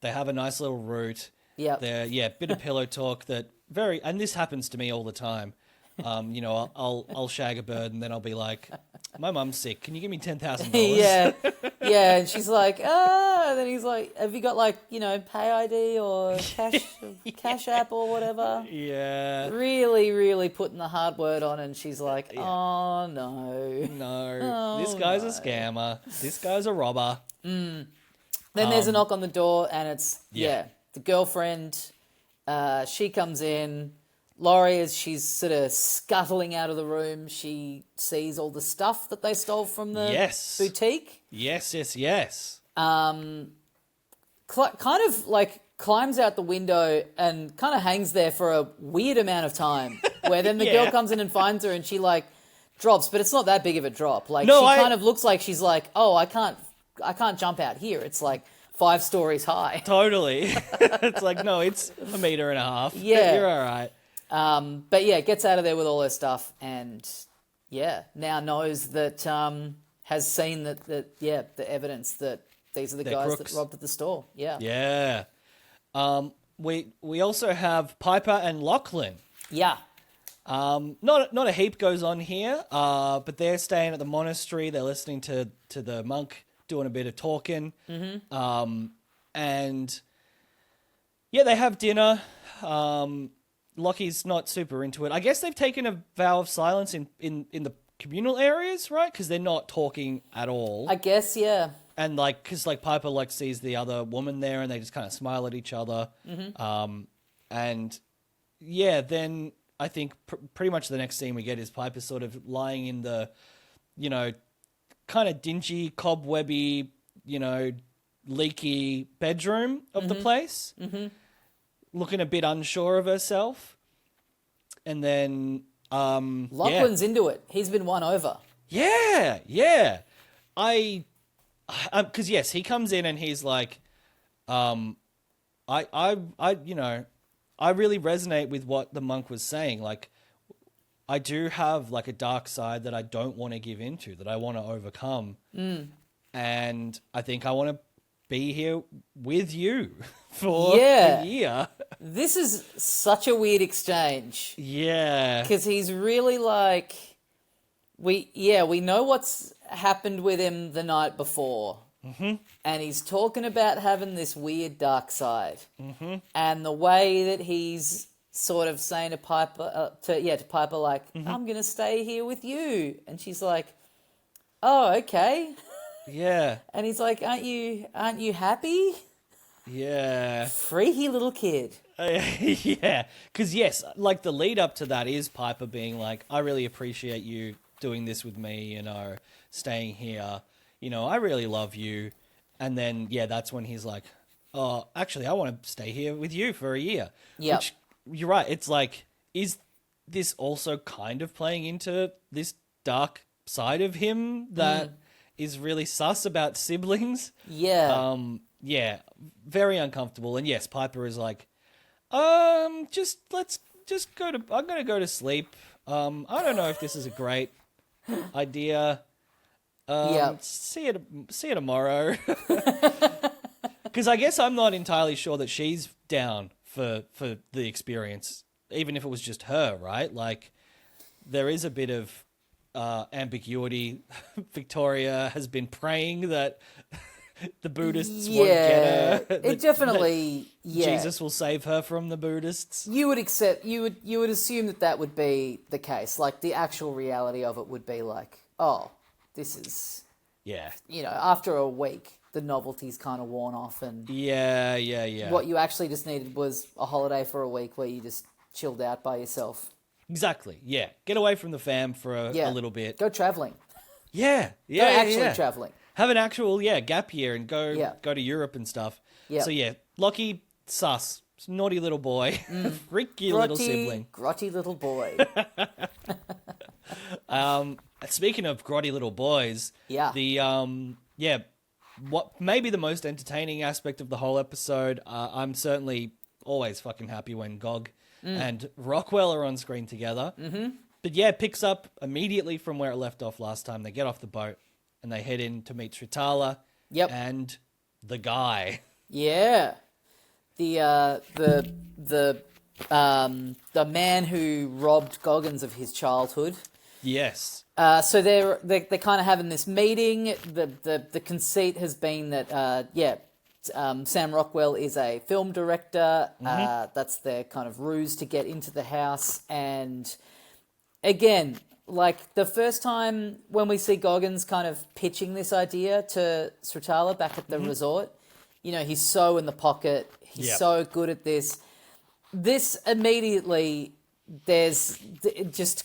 They have a nice little root. Yep. Bit of pillow talk and this happens to me all the time. You know, I'll shag a bird and then I'll be like, my mum's sick. Can you give me $10,000? Yeah. And she's like, and then he's like, have you got like, you know, Pay ID or Cash App or whatever? Yeah. Really, really putting the hard word on, and she's like, oh no. No. This guy's a scammer. This guy's a robber. Then there's a knock on the door, and it's the girlfriend. She comes in. Laurie, as she's sort of scuttling out of the room, she sees all the stuff that they stole from the boutique. Yes. Kind of like climbs out the window and kind of hangs there for a weird amount of time, where then the girl comes in and finds her, and she like drops, but it's not that big of a drop. Like, kind of looks like she's like, oh, I can't jump out here. It's like 5 stories high. Totally. It's like, no, it's 1.5 meters. Yeah. You're all right. But gets out of there with all her stuff, and now knows that has seen that the evidence that these are the guys crooks that robbed at the store. Yeah. We also have Piper and Lachlan. Yeah. Not a heap goes on here, but they're staying at the monastery. They're listening to the monk doing a bit of talking. Mm-hmm. And they have dinner. Lockie's not super into it. I guess they've taken a vow of silence in the communal areas, right? Because they're not talking at all. I guess, yeah. And because Piper sees the other woman there, and they just kind of smile at each other. Mm-hmm. And then I think pretty much the next scene we get is Piper sort of lying in the, you know, kind of dingy, cobwebby, you know, leaky bedroom of the place. Mm-hmm. Looking a bit unsure of herself. And then Lachlan's into it. He's been won over. Yeah. Because he comes in and he's like, I really resonate with what the monk was saying. Like, I do have like a dark side that I don't want to give into, that I want to overcome. And I think I want to be here with you for a year. This is such a weird exchange. Yeah. Because he's really like, we know what's happened with him the night before. Mm-hmm. And he's talking about having this weird dark side. Mm-hmm. And the way that he's sort of saying to Piper, like, I'm going to stay here with you. And she's like, oh, okay. Yeah. And he's like, aren't you happy? Yeah. Freaky little kid. Yeah. Because, yes, like the lead up to that is Piper being like, I really appreciate you doing this with me, staying here. I really love you. And then, yeah, that's when he's like, oh, actually, I want to stay here with you for a year. Yeah. Which, you're right. It's like, is this also kind of playing into this dark side of him that is really sus about siblings? Yeah. Yeah, very uncomfortable. And yes, Piper is like, I'm going to go to sleep. I don't know if this is a great idea. See you tomorrow. Because I guess I'm not entirely sure that she's down for the experience, even if it was just her, right? Like, there is a bit of ambiguity. Victoria has been praying that the Buddhists won't get her. It definitely, Jesus will save her from the Buddhists. You would assume that would be the case. Like, the actual reality of it would be like, oh, this is, after a week, the novelty's kind of worn off, and yeah. what you actually just needed was a holiday for a week where you just chilled out by yourself. Exactly. Yeah, get away from the fam for a little bit. Go traveling. Yeah. Go actually traveling. Have an actual gap year and go to Europe and stuff. Yeah. So Lockie, sus, naughty little boy, freaky little sibling, grotty little boy. Speaking of grotty little boys, what maybe the most entertaining aspect of the whole episode. I'm certainly always fucking happy when Gog and Rockwell are on screen together. Mm-hmm. But it picks up immediately from where it left off last time. They get off the boat and they head in to meet Sritala. Yep. And the guy. Yeah. The man who robbed Goggins of his childhood. Yes. So they're kind of having this meeting. The conceit has been that Sam Rockwell is a film director. That's their kind of ruse to get into the house. And again, like the first time when we see Goggins kind of pitching this idea to Sritala back at the resort, he's so in the pocket. He's so good at this. This immediately, there's just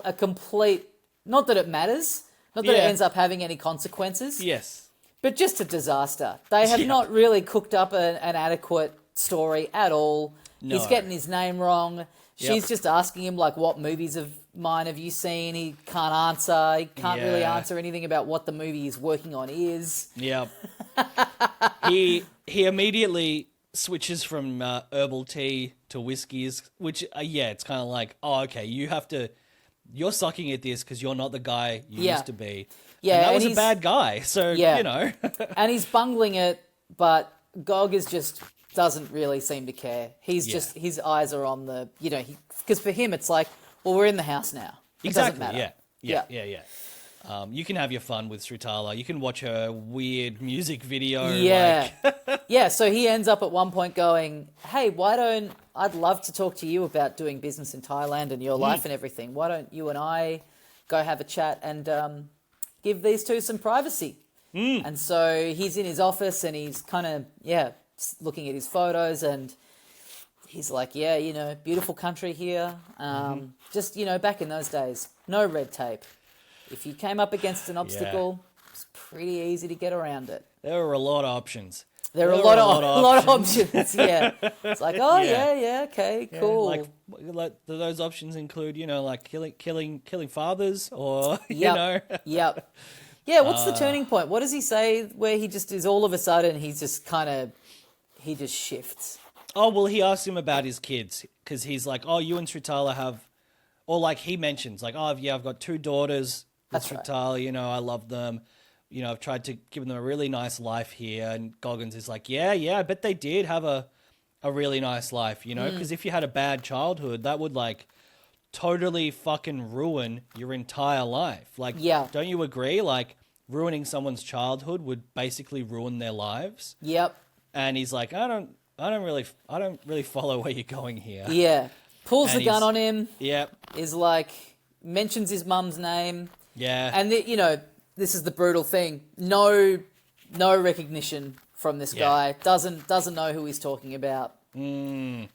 a complete, not that it matters, not that it ends up having any consequences. Yes. But just a disaster. They have not really cooked up an adequate story at all. No. He's getting his name wrong. She's just asking him, like, what movies of mine have you seen? He can't answer. He can't really answer anything about what the movie he's working on is. Yep. He immediately switches from herbal tea to whiskeys, which, it's kind of like, oh, okay, you're sucking at this because you're not the guy you used to be. Yeah, and that was a bad guy, so, And he's bungling it, but Gog doesn't really seem to care. He's just, his eyes are on the, because for him it's like, well, we're in the house now. It doesn't matter. Yeah. You can have your fun with Sritala. You can watch her weird music video. Yeah. So he ends up at one point going, hey, I'd love to talk to you about doing business in Thailand and your life and everything. Why don't you and I go have a chat and give these two some privacy? And so he's in his office and he's kind of, looking at his photos and he's like, beautiful country here. Just, back in those days, no red tape. If you came up against an obstacle, it's pretty easy to get around it. There were a lot of options. There are a lot of options, yeah. It's like, okay, cool. Like those options include, like killing fathers or, Yep. Yeah, what's the turning point? What does he say where he just is all of a sudden, he just shifts? Oh, well, he asks him about his kids because he's like, oh, you and Sritala have, or like he mentions, like, oh, yeah, I've got 2 daughters with Sritala, I love them. I've tried to give them a really nice life here. And Goggins is like, yeah, I bet they did have a really nice life, because if you had a bad childhood, that would like totally fucking ruin your entire life. Like, don't you agree? Like, ruining someone's childhood would basically ruin their lives. Yep. And he's like, I don't really follow where you're going here. Yeah. Pulls And the gun on him. Yep. Is like, mentions his mum's name. Yeah. And, this is the brutal thing. No recognition from this guy. Doesn't know who he's talking about. And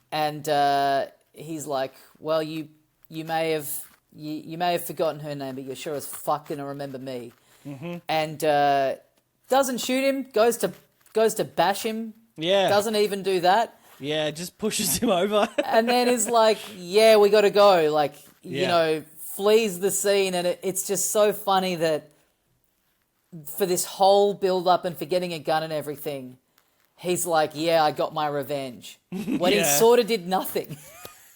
he's like, well, you may have forgotten her name, but you're sure as fuck gonna remember me. Mm-hmm. And doesn't shoot him. Goes to bash him. Yeah. Doesn't even do that. Yeah, just pushes him over. And then is like, yeah, we got to go. Like, flees the scene. And it's just so funny that for this whole build-up and for getting a gun and everything, he's like, yeah, I got my revenge. When he sort of did nothing.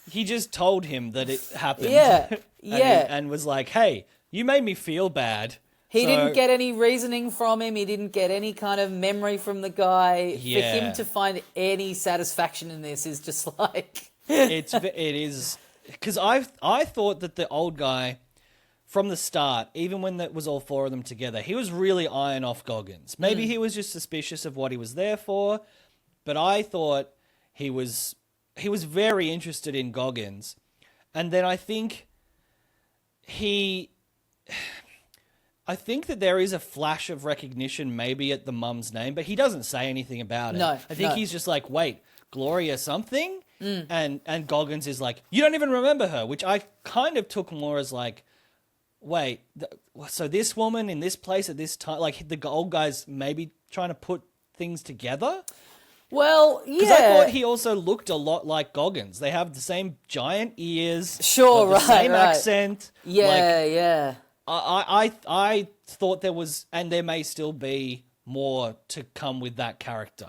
He just told him that it happened. Yeah, and was like, hey, you made me feel bad. He didn't get any reasoning from him. He didn't get any kind of memory from the guy. Yeah. For him to find any satisfaction in this is just like... it is... Because I thought that the old guy, from the start, even when that was all four of them together, he was really eyeing off Goggins. Maybe he was just suspicious of what he was there for, but I thought he was very interested in Goggins. And then I think that there is a flash of recognition maybe at the mum's name, but he doesn't say anything about it. No, I think he's just like, wait, Gloria something? And Goggins is like, you don't even remember her, which I kind of took more as like, wait, so this woman in this place at this time, like the old guy's maybe trying to put things together? Well, yeah. Because I thought he also looked a lot like Goggins. They have the same giant ears. Sure, the same accent. Yeah. I thought there was, and there may still be more to come with that character.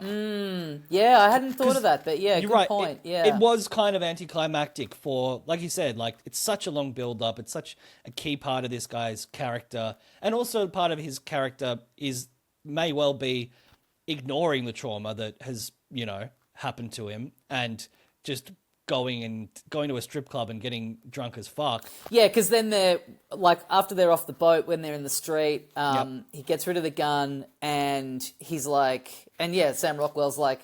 Yeah, I hadn't thought of that, but yeah, You're good right. point. It was kind of anticlimactic for, like you said, like it's such a long build-up. It's such a key part of this guy's character. And also part of his character may well be ignoring the trauma that has, happened to him and just going to a strip club and getting drunk as fuck. Yeah, because then they're like, after they're off the boat, when they're in the street, he gets rid of the gun and he's like, and yeah, Sam Rockwell's like,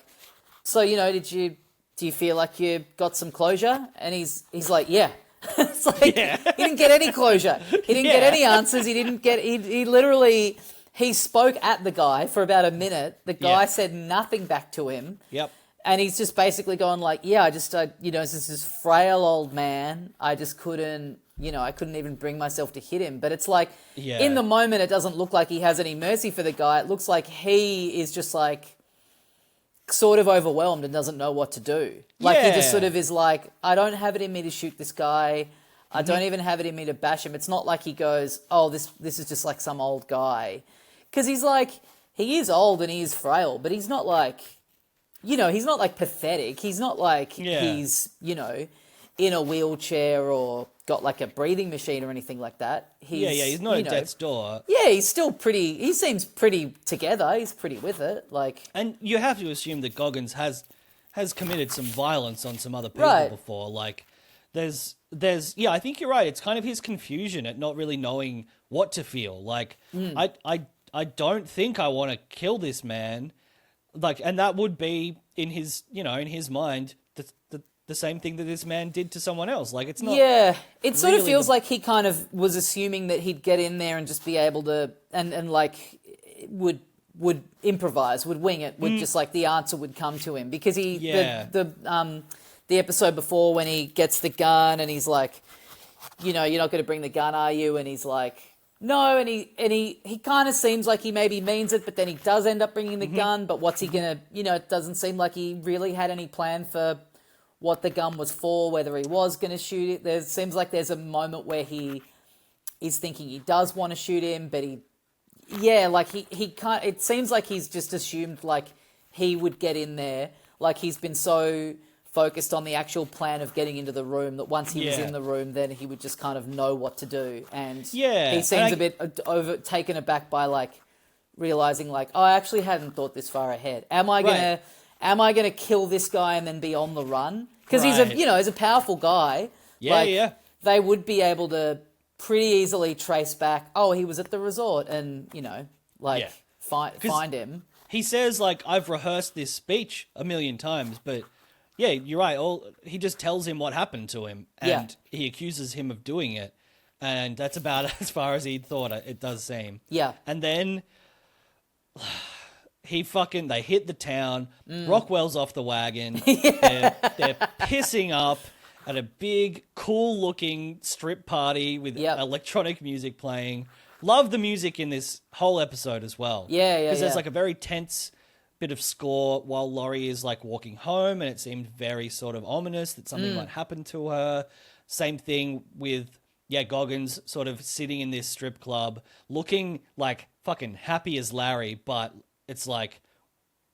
so, do you feel like you got some closure? And he's like, yeah. It's like, he didn't get any closure. He didn't get any answers. He literally, he spoke at the guy for about a minute. The guy said nothing back to him. Yep. And he's just basically going like, yeah, as this frail old man, I just couldn't, I couldn't even bring myself to hit him. But it's like, in the moment, it doesn't look like he has any mercy for the guy. It looks like he is just like sort of overwhelmed and doesn't know what to do. Like he just sort of is like, I don't have it in me to shoot this guy. I don't even have it in me to bash him. It's not like he goes, oh, this is just like some old guy. Because he's like, he is old and he is frail, but he's not like... he's not like pathetic. He's not like he's, in a wheelchair or got like a breathing machine or anything like that. He's not at death's door. Yeah, he's still he seems pretty together. He's pretty with it. Like, and you have to assume that Goggins has committed some violence on some other people before. Like, there's I think you're right. It's kind of his confusion at not really knowing what to feel. Like, I don't think I want to kill this man. Like, and that would be in his mind the same thing that this man did to someone else. Like, it's not. Yeah, it sort of feels like he kind of was assuming that he'd get in there and just be able to and like would improvise, would wing it, would just like the answer would come to him because the episode before when he gets the gun and he's like, you're not going to bring the gun, are you? And he's like. No, and he kind of seems like he maybe means it, but then he does end up bringing the gun. But what's he gonna? It doesn't seem like he really had any plan for what the gun was for. Whether he was gonna shoot it, there seems like there's a moment where he is thinking he does want to shoot him, but he can't. It seems like he's just assumed like he would get in there. Like he's been so focused on the actual plan of getting into the room that once he was in the room, then he would just kind of know what to do. And he seems a bit taken aback by like realizing like, oh, I actually hadn't thought this far ahead. Am I gonna kill this guy and then be on the run? Because he's a powerful guy. They would be able to pretty easily trace back, oh, he was at the resort and, Yeah. find him. He says, like, I've rehearsed this speech a million times, but yeah, you're right. He just tells him what happened to him, and he accuses him of doing it, and that's about as far as he thought it does seem. Yeah. And then they hit the town, Rockwell's off the wagon, they're pissing up at a big, cool-looking strip party with electronic music playing. Love the music in this whole episode as well. Yeah. Because there's like a very tense bit of score while Laurie is like walking home, and it seemed very sort of ominous that something might happen to her. Same thing with, Goggins sort of sitting in this strip club, looking like fucking happy as Larry, but it's like,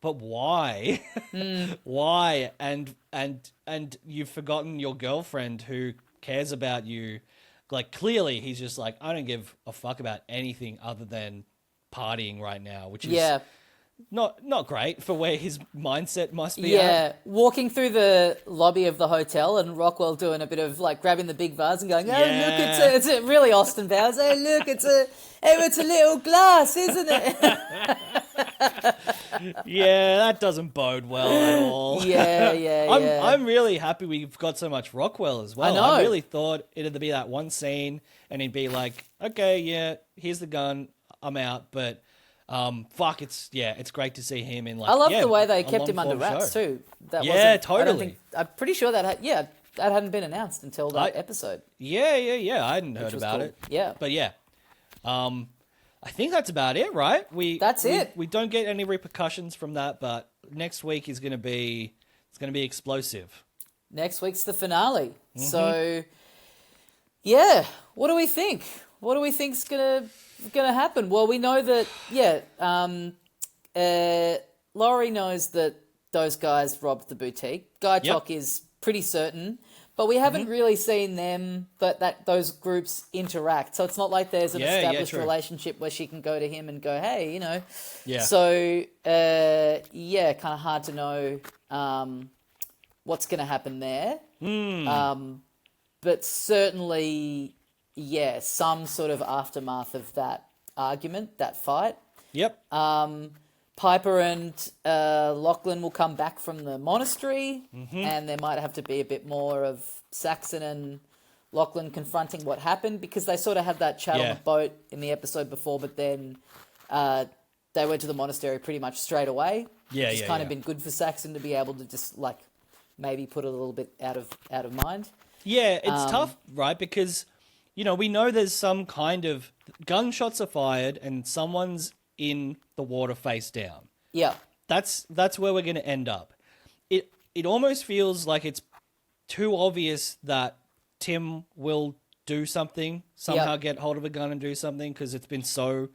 but why? Why? And you've forgotten your girlfriend who cares about you. Like, clearly he's just like, I don't give a fuck about anything other than partying right now, which is not great for where his mindset must be at. Walking through the lobby of the hotel and Rockwell doing a bit of like grabbing the big vase and going, oh, look, it's a really Austin Powers. Oh, look, it's a little glass, isn't it? Yeah, that doesn't bode well at all. I'm really happy we've got so much Rockwell as well. I know. I really thought it'd be that one scene and he'd be like, okay, here's the gun, I'm out. But it's great to see him in like. I love the way they kept him under wraps too. Totally. I'm pretty sure that that hadn't been announced until that episode. Yeah. I hadn't heard about it. Yeah, but I think that's about it, right? That's it. We don't get any repercussions from that, but next week is going to be explosive. Next week's the finale. So, what do we think? What do we think's gonna happen? Well, we know that Laurie knows that those guys robbed the boutique. Guy Talk is pretty certain. But we haven't really seen them, those groups interact. So it's not like there's an established relationship where she can go to him and go, hey, Yeah. So, kind of hard to know what's going to happen there. But certainly, some sort of aftermath of that argument, that fight. Yep. Piper and Lachlan will come back from the monastery, and there might have to be a bit more of Saxon and Lachlan confronting what happened, because they sort of had that chat on the boat in the episode before, but then they went to the monastery pretty much straight away. It's kind of been good for Saxon to be able to just like maybe put a little bit out of mind. Yeah, it's tough, right? Because we know there's some kind of gunshots are fired and someone's in the water face down. Yeah. That's where we're going to end up. It almost feels like it's too obvious that Tim will do something, somehow get hold of a gun and do something, because it's been so,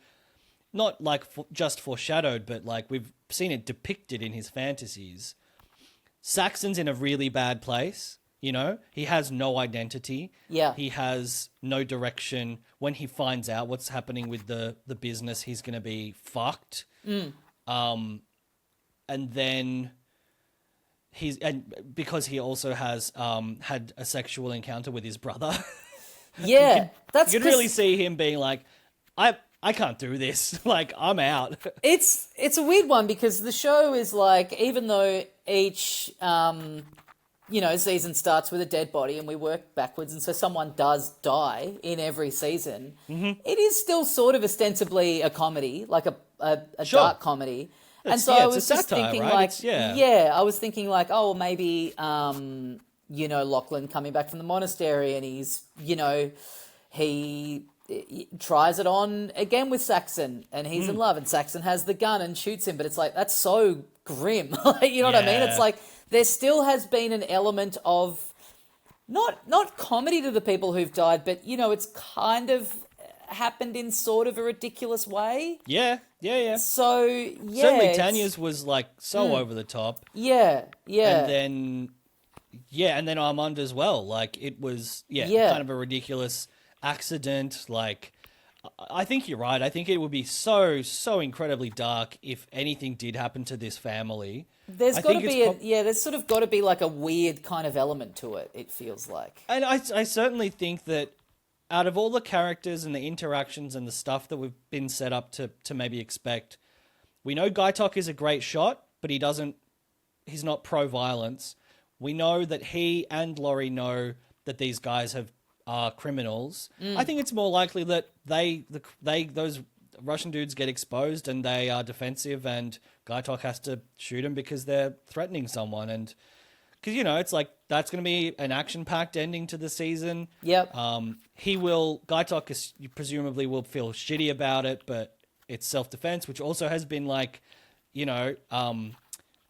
not like just foreshadowed, but like we've seen it depicted in his fantasies. Saxon's in a really bad place. He has no identity. Yeah. He has no direction. When he finds out what's happening with the business, he's going to be fucked. And then because he also has had a sexual encounter with his brother. Yeah. You can really see him being like, I can't do this. Like, I'm out. It's a weird one, because the show is like, even though each season starts with a dead body and we work backwards, and so someone does die in every season, it is still sort of ostensibly a comedy, like a dark comedy. And so I was just thinking, right? I was thinking like, oh, maybe, Lachlan coming back from the monastery, and he's, he tries it on again with Saxon, and he's in love, and Saxon has the gun and shoots him, but it's like, that's so grim. You know what I mean? It's like, there still has been an element of not comedy to the people who've died, but, it's kind of happened in sort of a ridiculous way. Yeah. So, certainly Tanya's was like so over the top. Yeah. And then Armand as well. Like, it was, kind of a ridiculous accident. Like, I think you're right. I think it would be so incredibly dark if anything did happen to this family. There's got to be there's sort of got to be like a weird kind of element to it, it feels like. And I certainly think that out of all the characters and the interactions and the stuff that we've been set up to maybe expect, we know Gaitok is a great shot, but he's not pro-violence. We know that he and Laurie know that these guys are criminals. I think it's more likely that those Russian dudes get exposed and they are defensive, and Gaitok has to shoot them because they're threatening someone. And because, it's like that's going to be an action-packed ending to the season. Yep. Gaitok presumably will feel shitty about it, but it's self-defense, which also has been like,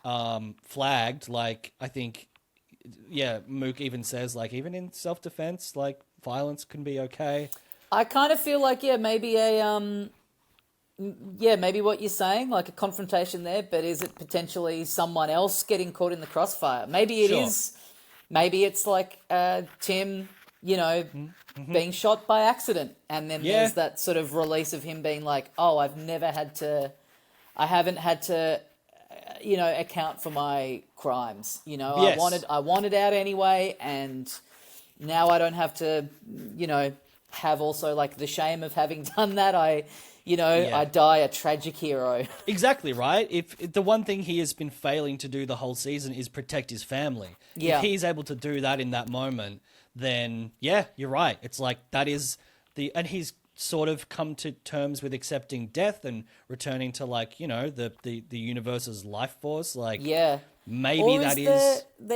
flagged. Like, I think, Mook even says, like, even in self-defense, like, violence can be okay. I kind of feel like, maybe maybe what you're saying, like a confrontation there, but is it potentially someone else getting caught in the crossfire? Maybe it is. Maybe it's like Tim, being shot by accident, and then there's that sort of release of him being like, oh, I haven't had to, account for my crimes. Yes. I wanted out anyway, and now I don't have to, have also like the shame of having done that. I die a tragic hero. Exactly, right? If the one thing he has been failing to do the whole season is protect his family. Yeah. If he's able to do that in that moment, then you're right. It's like that is and he's sort of come to terms with accepting death and returning to like, the universe's life force. Like, maybe or that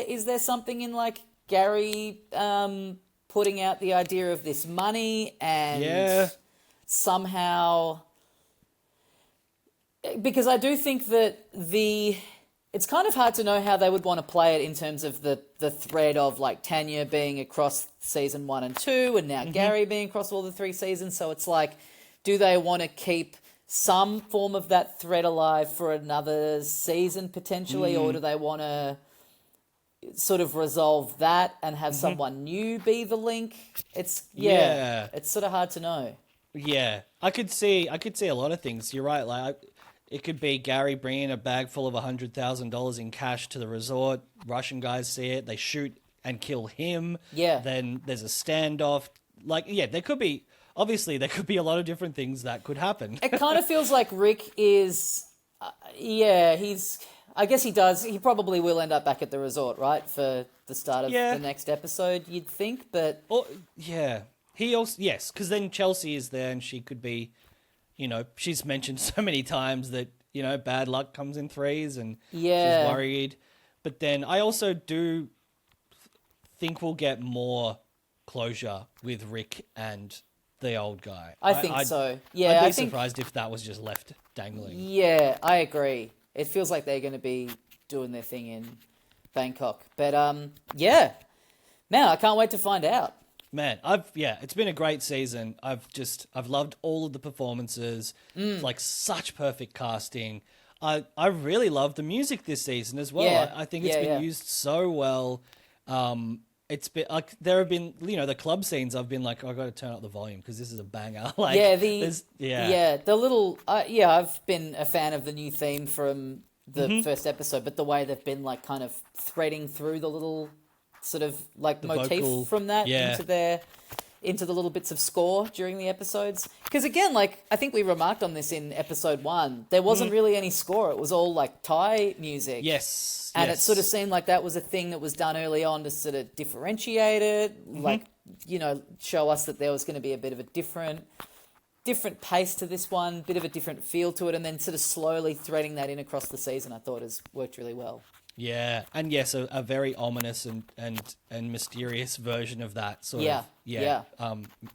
is there something in like Gary putting out the idea of this money and somehow, because I do think that it's kind of hard to know how they would want to play it in terms of the thread of like Tanya being across season 1 and 2 and now Gary being across all the 3 seasons. So it's like, do they want to keep some form of that thread alive for another season potentially, or do they want to sort of resolve that and have someone new be the link? It's it's sort of hard to know. Yeah, I could see a lot of things. You're right. Like, it could be Gary bringing a bag full of $100,000 in cash to the resort. Russian guys see it, they shoot and kill him. Yeah. Then there's a standoff. Like, there could be a lot of different things that could happen. It kind of feels like Rick is, I guess he does. He probably will end up back at the resort, right, for the start of the next episode, you'd think. But he also, because then Chelsea is there and she could be, she's mentioned so many times that, bad luck comes in threes and she's worried. But then I also do think we'll get more closure with Rick and the old guy. I think so. Yeah, I'd be surprised if that was just left dangling. Yeah, I agree. It feels like they're going to be doing their thing in Bangkok. But, man, I can't wait to find out. Man, it's been a great season. I've loved all of the performances. It's like such perfect casting. I really love the music this season as well. Yeah. I think it's been used so well. It's been like there have been, the club scenes. I've been like, I've got to turn up the volume because this is a banger. Like, the little, I've been a fan of the new theme from the first episode, but the way they've been like kind of threading through the little sort of like the motif vocal from that into the little bits of score during the episodes. Because again, like I think we remarked on this in episode 1, there wasn't really any score. It was all like Thai music. Yes. And it sort of seemed like that was a thing that was done early on to sort of differentiate it, like, show us that there was going to be a bit of a different pace to this one, bit of a different feel to it, and then sort of slowly threading that in across the season, I thought has worked really well. Yeah, and yes, a very ominous and mysterious version of that sort of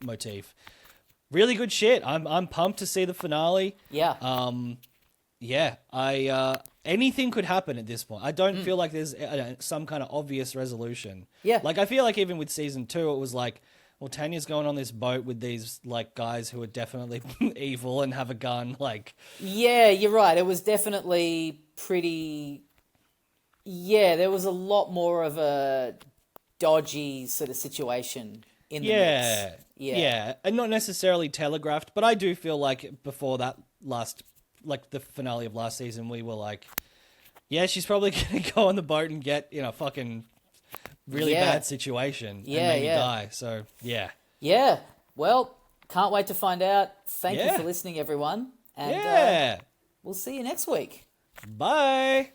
motif. Really good shit. I'm pumped to see the finale. Anything could happen at this point. I don't feel like there's some kind of obvious resolution. Yeah, like I feel like even with season 2, it was like, well, Tanya's going on this boat with these like guys who are definitely evil and have a gun. Like, yeah, you're right. It was definitely pretty. Yeah, there was a lot more of a dodgy sort of situation in the mix. Yeah, and not necessarily telegraphed, but I do feel like before that the finale of last season, we were like, yeah, she's probably going to go on the boat and get in a fucking really bad situation and maybe die. So, yeah. Yeah. Well, can't wait to find out. Thank you Yeah. for listening, everyone. And Yeah. we'll see you next week. Bye.